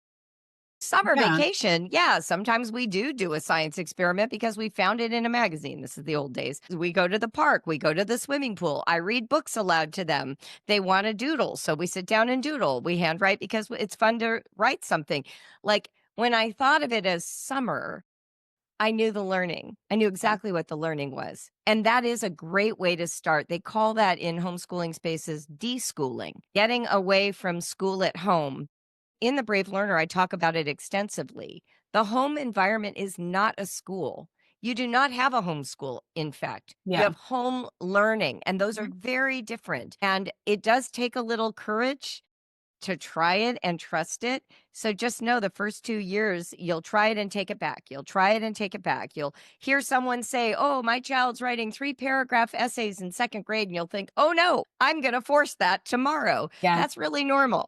B: summer
A: Yeah.
B: vacation. Yeah, sometimes we do a science experiment because we found it in a magazine. This is the old days. We go to the park, we go to the swimming pool. I read books aloud to them. They want to doodle, so we sit down and doodle. We handwrite because it's fun to write something. Like when I thought of it as summer, I knew the learning. I knew exactly what the learning was. And that is a great way to start. They call that in homeschooling spaces deschooling, getting away from school at home. In The Brave Learner, I talk about it extensively. The home environment is not a school. You do not have a homeschool, in fact. You
A: Yeah.
B: have home learning, and those are
A: Mhm.
B: very different. And it does take a little courage to try it and trust it. So just know the first 2 years, you'll try it and take it back. You'll try it and take it back. You'll hear someone say, oh, my child's writing 3-paragraph essays in second grade. And you'll think, oh, no, I'm going to force that tomorrow.
A: Yeah.
B: That's really normal.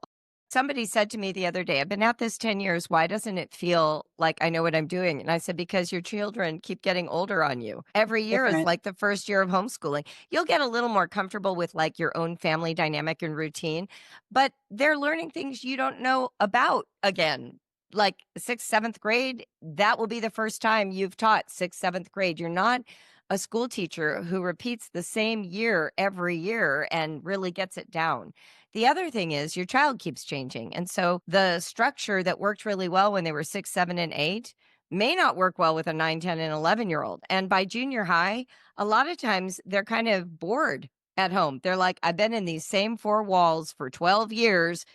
B: Somebody said to me the other day, I've been at this 10 years. Why doesn't it feel like I know what I'm doing? And I said, because your children keep getting older on you. Every year is
A: Different.
B: like the first year of homeschooling. You'll get a little more comfortable with like your own family dynamic and routine, but they're learning things you don't know about again. Like sixth, seventh grade, that will be the first time you've taught sixth, seventh grade. You're not a school teacher who repeats the same year every year and really gets it down. The other thing is your child keeps changing. And so the structure that worked really well when they were 6, 7, and 8 may not work well with a 9, 10, and 11-year-old. And by junior high, a lot of times they're kind of bored at home. They're like, I've been in these same four walls for 12 years.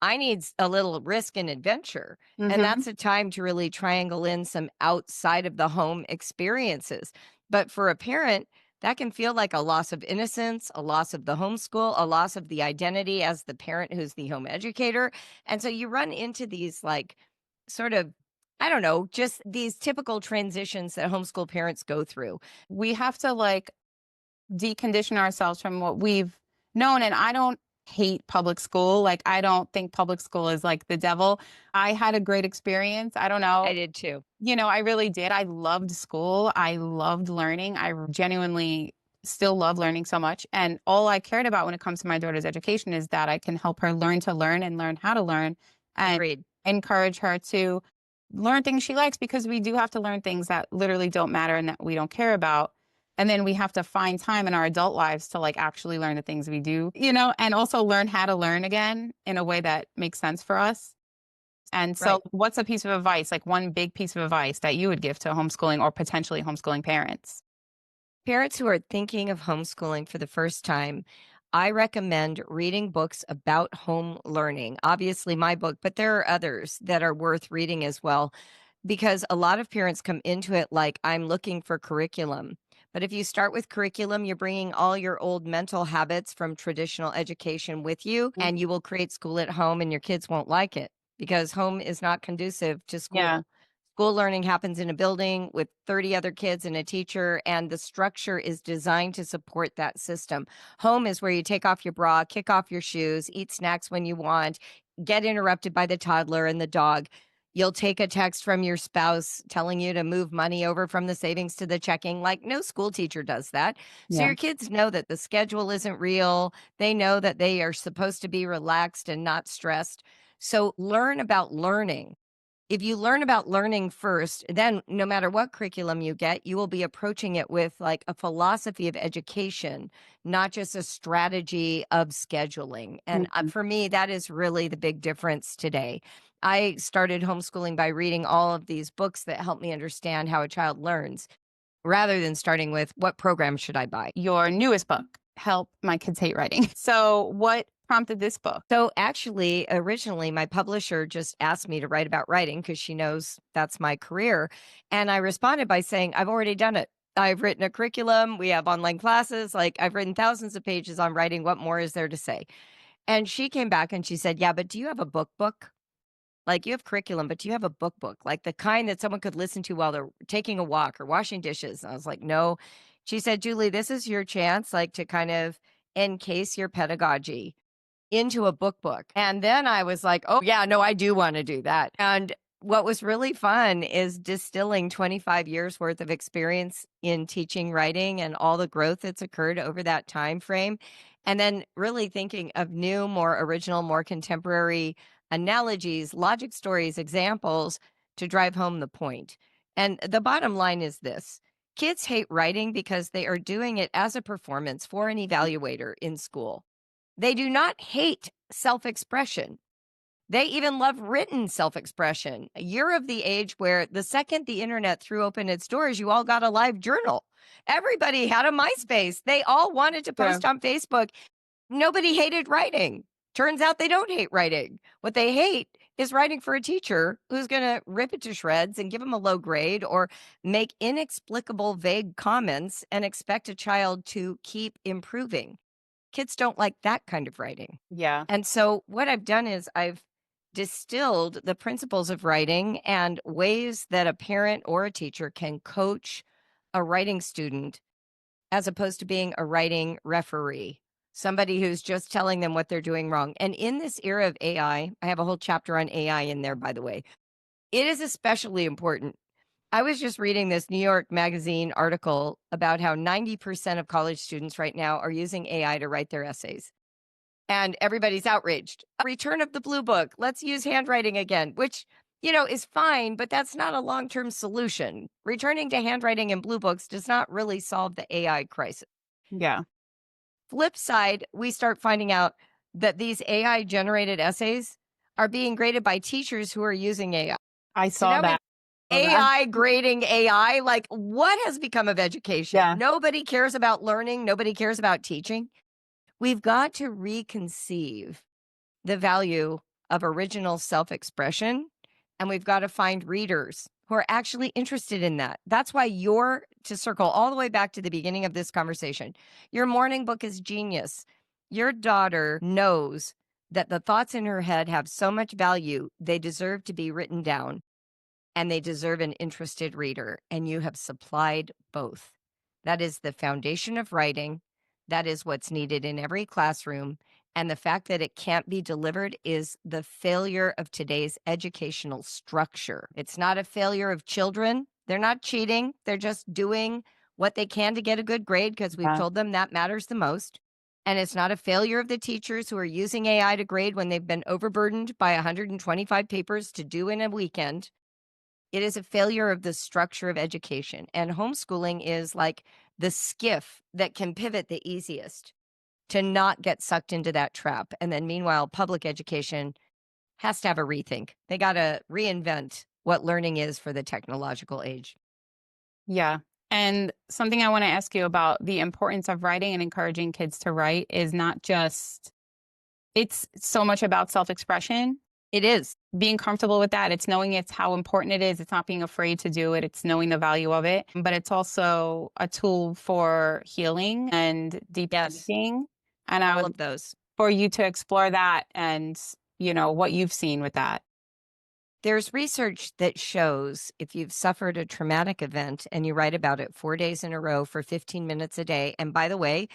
B: I need a little risk and adventure. And
A: Mm-hmm.
B: that's a time to really triangle in some outside of the home experiences. But for a parent, that can feel like a loss of innocence, a loss of the homeschool, a loss of the identity as the parent who's the home educator. And so you run into these like sort of, I don't know, just these typical transitions that homeschool parents go through.
A: We have to like decondition ourselves from what we've known. And I don't hate public school. Like, I don't think public school is like the devil. I had a great experience. I don't
B: I
A: know.
B: did too.
A: I really did. I loved school. I loved learning. I genuinely still love learning so much. And all I cared about when it comes to my daughter's education is that I can help her learn to learn and learn how to learn and
B: Agreed.
A: encourage her to learn things she likes, because we do have to learn things that literally don't matter and that we don't care about. And then we have to find time in our adult lives to like actually learn the things we do, and also learn how to learn again in a way that makes sense for us. And so,
B: Right.
A: what's a piece of advice, like one big piece of advice that you would give to homeschooling or potentially homeschooling parents?
B: Parents who are thinking of homeschooling for the first time, I recommend reading books about home learning. Obviously, my book, but there are others that are worth reading as well, because a lot of parents come into it like, I'm looking for curriculum. But if you start with curriculum, you're bringing all your old mental habits from traditional education with you, and you will create school at home, and your kids won't like it because home is not conducive to
A: Yeah.
B: school. School learning happens in a building with 30 other kids and a teacher, and the structure is designed to support that system. Home is where you take off your bra, kick off your shoes, eat snacks when you want, get interrupted by the toddler and the dog. You'll take a text from your spouse telling you to move money over from the savings to the checking. Like, no school teacher does that. So
A: Yeah.
B: your kids know that the schedule isn't real. They know that they are supposed to be relaxed and not stressed. So learn about learning. If you learn about learning first, then no matter what curriculum you get, you will be approaching it with like a philosophy of education, not just a strategy of scheduling. And
A: Mhm.
B: for me, that is really the big difference today. I started homeschooling by reading all of these books that help me understand how a child learns rather than starting with what program should I buy.
A: Your newest book, Help My Kids Hate Writing. So, what prompted this book?
B: So actually, originally, my publisher just asked me to write about writing because she knows that's my career. And I responded by saying, I've already done it. I've written a curriculum. We have online classes. Like, I've written thousands of pages on writing. What more is there to say? And she came back and she said, yeah, but do you have a book? Like, you have curriculum, but do you have a book? Like the kind that someone could listen to while they're taking a walk or washing dishes? And I was like, no. She said, Julie, this is your chance, like, to kind of encase your pedagogy into a book. And then I was like, oh, yeah, no, I do want to do that. And what was really fun is distilling 25 years worth of experience in teaching writing and all the growth that's occurred over that time frame. And then really thinking of new, more original, more contemporary analogies, logic stories, examples to drive home the point. And the bottom line is this: kids hate writing because they are doing it as a performance for an evaluator in school. They do not hate self expression. They even love written self expression. You're of the age where the second the internet threw open its doors, you all got a live journal. Everybody had a MySpace. They all wanted to
A: Yeah.
B: post on Facebook. Nobody hated writing. Turns out they don't hate writing. What they hate is writing for a teacher who's going to rip it to shreds and give them a low grade or make inexplicable, vague comments and expect a child to keep improving. Kids don't like that kind of writing.
A: Yeah.
B: And so what I've done is I've distilled the principles of writing and ways that a parent or a teacher can coach a writing student as opposed to being a writing referee, somebody who's just telling them what they're doing wrong. And in this era of AI, I have a whole chapter on AI in there, by the way. It is especially important. I was just reading this New York Magazine article about how 90% of college students right now are using AI to write their essays. And everybody's outraged. Return of the blue book. Let's use handwriting again, which, is fine, but that's not a long term solution. Returning to handwriting in blue books does not really solve the AI crisis.
A: Yeah.
B: Flip side, we start finding out that these AI generated essays are being graded by teachers who are using AI.
A: I
B: So
A: saw
B: now we
A: that.
B: AI grading AI. Like, what has become of education?
A: Yeah.
B: Nobody cares about learning. Nobody cares about teaching. We've got to reconceive the value of original self expression, and we've got to find readers who are actually interested in that. That's why to circle all the way back to the beginning of this conversation, your morning book is genius. Your daughter knows that the thoughts in her head have so much value, they deserve to be written down and they deserve an interested reader. And you have supplied both. That is the foundation of writing. That is what's needed in every classroom. And the fact that it can't be delivered is the failure of today's educational structure. It's not a failure of children. They're not cheating. They're just doing what they can to get a good grade because we've
A: Yeah.
B: told them that matters the most. And it's not a failure of the teachers who are using AI to grade when they've been overburdened by 125 papers to do in a weekend. It is a failure of the structure of education. And homeschooling is like the skiff that can pivot the easiest to not get sucked into that trap. And then meanwhile, public education has to have a rethink. They got to reinvent what learning is for the technological age.
A: Yeah. And something I want to ask you about the importance of writing and encouraging kids to write is not just, it's so much about self-expression.
B: It is.
A: Being comfortable with that. It's knowing it's how important it is. It's not being afraid to do it. It's knowing the value of it. But it's also a tool for healing and deep
B: Yes.
A: thinking. And I
B: All
A: would
B: of those.
A: for you to explore that and, what you've seen with that.
B: There's research that shows if you've suffered a traumatic event and you write about it 4 days in a row for 15 minutes a day, and by the way,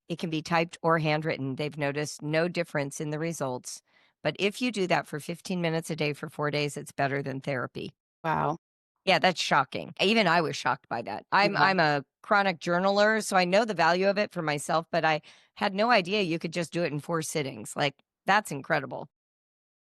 B: it can be typed or handwritten. They've noticed no difference in the results. But if you do that for 15 minutes a day for 4 days, it's better than therapy.
A: Wow.
B: Yeah, that's shocking. Even I was shocked by that. I'm
A: Yeah.
B: I'm a chronic journaler, so I know the value of it for myself, but I had no idea you could just do it in 4 sittings. Like, that's incredible.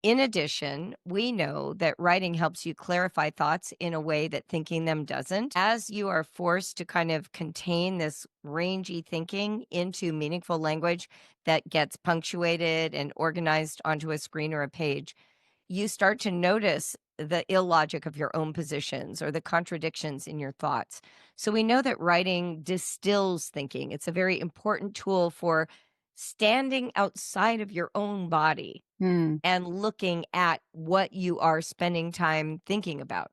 B: In addition, we know that writing helps you clarify thoughts in a way that thinking them doesn't. As you are forced to kind of contain this rangy thinking into meaningful language that gets punctuated and organized onto a screen or a page, you start to notice the illogic of your own positions or the contradictions in your thoughts. So we know that writing distills thinking. It's a very important tool for standing outside of your own body
A: Hmm.
B: and looking at what you are spending time thinking about.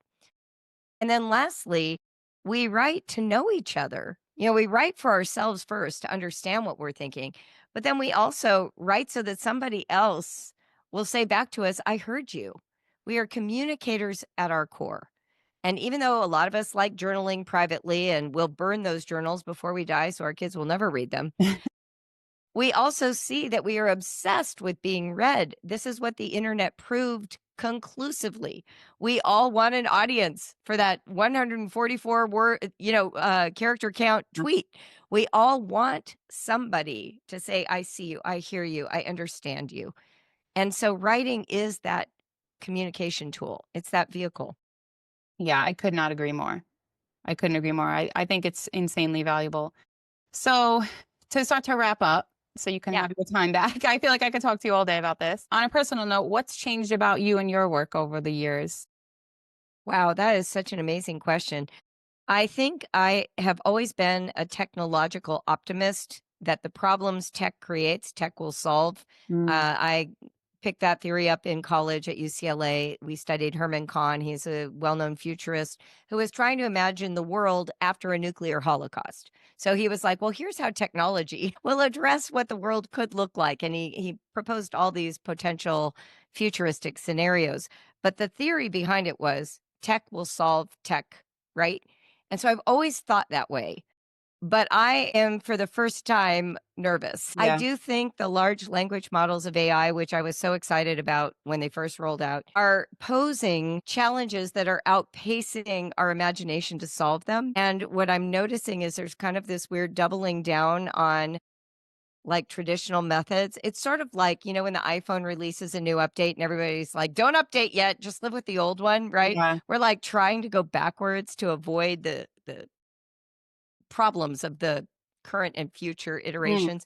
B: And then lastly, we write to know each other. We write for ourselves first to understand what we're thinking, but then we also write so that somebody else will say back to us, I heard you. We are communicators at our core. And even though a lot of us like journaling privately and we'll burn those journals before we die so our kids will never read them, we also see that we are obsessed with being read. This is what the internet proved conclusively. We all want an audience for that 144 word, character count tweet. We all want somebody to say, I see you, I hear you, I understand you. And so writing is that communication tool. It's that vehicle.
A: Yeah, I could not agree more. I couldn't agree more. I think it's insanely valuable. So, to start to wrap up, so you can
B: Yeah.
A: have your time back, I feel like I could talk to you all day about this. On a personal note, what's changed about you and your work over the years?
B: Wow, that is such an amazing question. I think I have always been a technological optimist that the problems tech creates, tech will solve.
A: Mm,
B: I picked that theory up in college at UCLA. We studied Herman Kahn. He's a well known futurist who was trying to imagine the world after a nuclear holocaust. So he was like, well, here's how technology will address what the world could look like. And he proposed all these potential futuristic scenarios. But the theory behind it was tech will solve tech, right? And so I've always thought that way. But I am, for the first time, nervous. I
A: yeah.
B: do think the large language models of AI, which I was so excited about when they first rolled out, are posing challenges that are outpacing our imagination to solve them. And what I'm noticing is there's kind of this weird doubling down on like traditional methods. It's sort of like, when the iPhone releases a new update and everybody's like, don't update yet, just live with the old one, right?
A: Yeah.
B: We're like trying to go backwards to avoid the problems of the current and future
A: Mm,
B: iterations.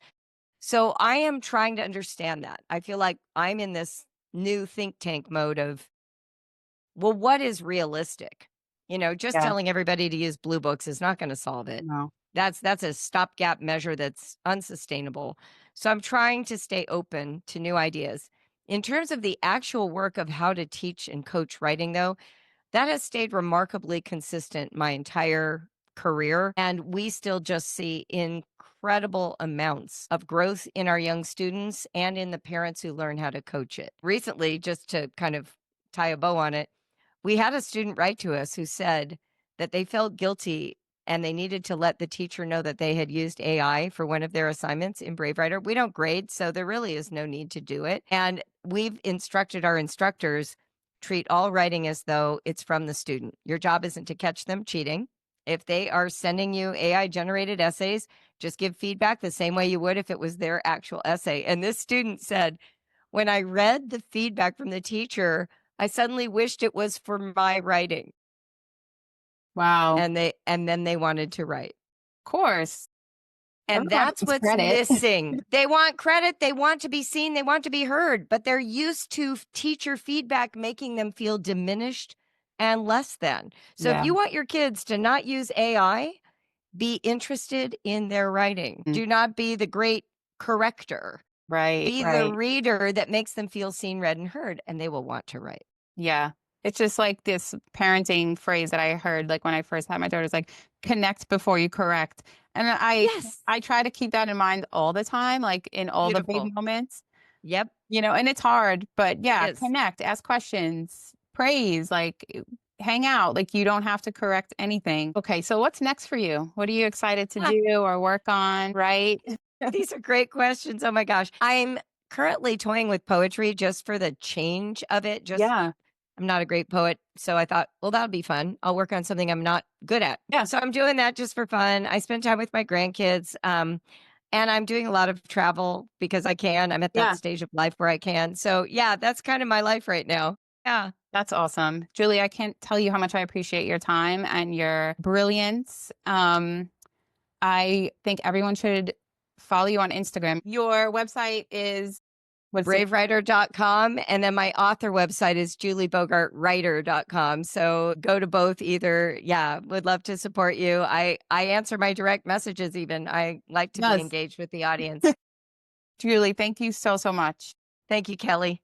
B: So I am trying to understand that. I feel like I'm in this new think tank mode of, well, what is realistic? Just
A: yeah.
B: telling everybody to use blue books is not going to solve it.
A: No.
B: That's a stopgap measure that's unsustainable. So I'm trying to stay open to new ideas. In terms of the actual work of how to teach and coach writing, though, that has stayed remarkably consistent my entire career. And we still just see incredible amounts of growth in our young students and in the parents who learn how to coach it. Recently, just to kind of tie a bow on it, we had a student write to us who said that they felt guilty and they needed to let the teacher know that they had used AI for one of their assignments in Brave Writer. We don't grade, so there really is no need to do it. And we've instructed our instructors treat all writing as though it's from the student. Your job isn't to catch them cheating. If they are sending you AI generated essays, just give feedback the same way you would if it was their actual essay. And this student said, when I read the feedback from the teacher, I suddenly wished it was for my writing.
A: Wow.
B: And then they wanted to write.
A: Of course.
B: And that's what's missing. They want credit, they want to be seen, they want to be heard, but they're used to teacher feedback making them feel diminished and less than. So if
A: Yeah.
B: you want your kids to not use AI, be interested in their writing. Do not be the great corrector.
A: Right.
B: Be the reader that makes them feel seen, read, and heard, and they will want to write.
A: Yeah. It's just like this parenting phrase that I heard like when I first had my daughters, like connect before you correct. And I try to keep that in mind all the time, like in all the
B: Beautiful.
A: big moments.
B: Yep.
A: You know, and it's hard, but yeah,
B: It is.
A: connect, ask questions, praise, like hang out. Like you don't have to correct anything. Okay, so what's next for you? What are you excited to do or work on, right?
B: These are great questions. Oh my gosh. I'm currently toying with poetry just for the change of it. Just
A: Yeah.
B: I'm not a great poet, so I thought, well, that'll be fun. I'll work on something I'm not good at.
A: Yeah.
B: So I'm doing that just for fun. I spend time with my grandkids, and I'm doing a lot of travel because I can. I'm at that stage of life where I can. So yeah, that's kind of my life right now. Yeah.
A: That's awesome. Julie, I can't tell you how much I appreciate your time and your brilliance. I think everyone should follow you on Instagram. Your website is
B: bravewriter.com. And then my author website is juliebogartwriter.com. So go to both either. Yeah, would love to support you. I answer my direct messages even. I like to be engaged with the audience.
A: Julie, thank you so, so much.
B: Thank you, Kelly.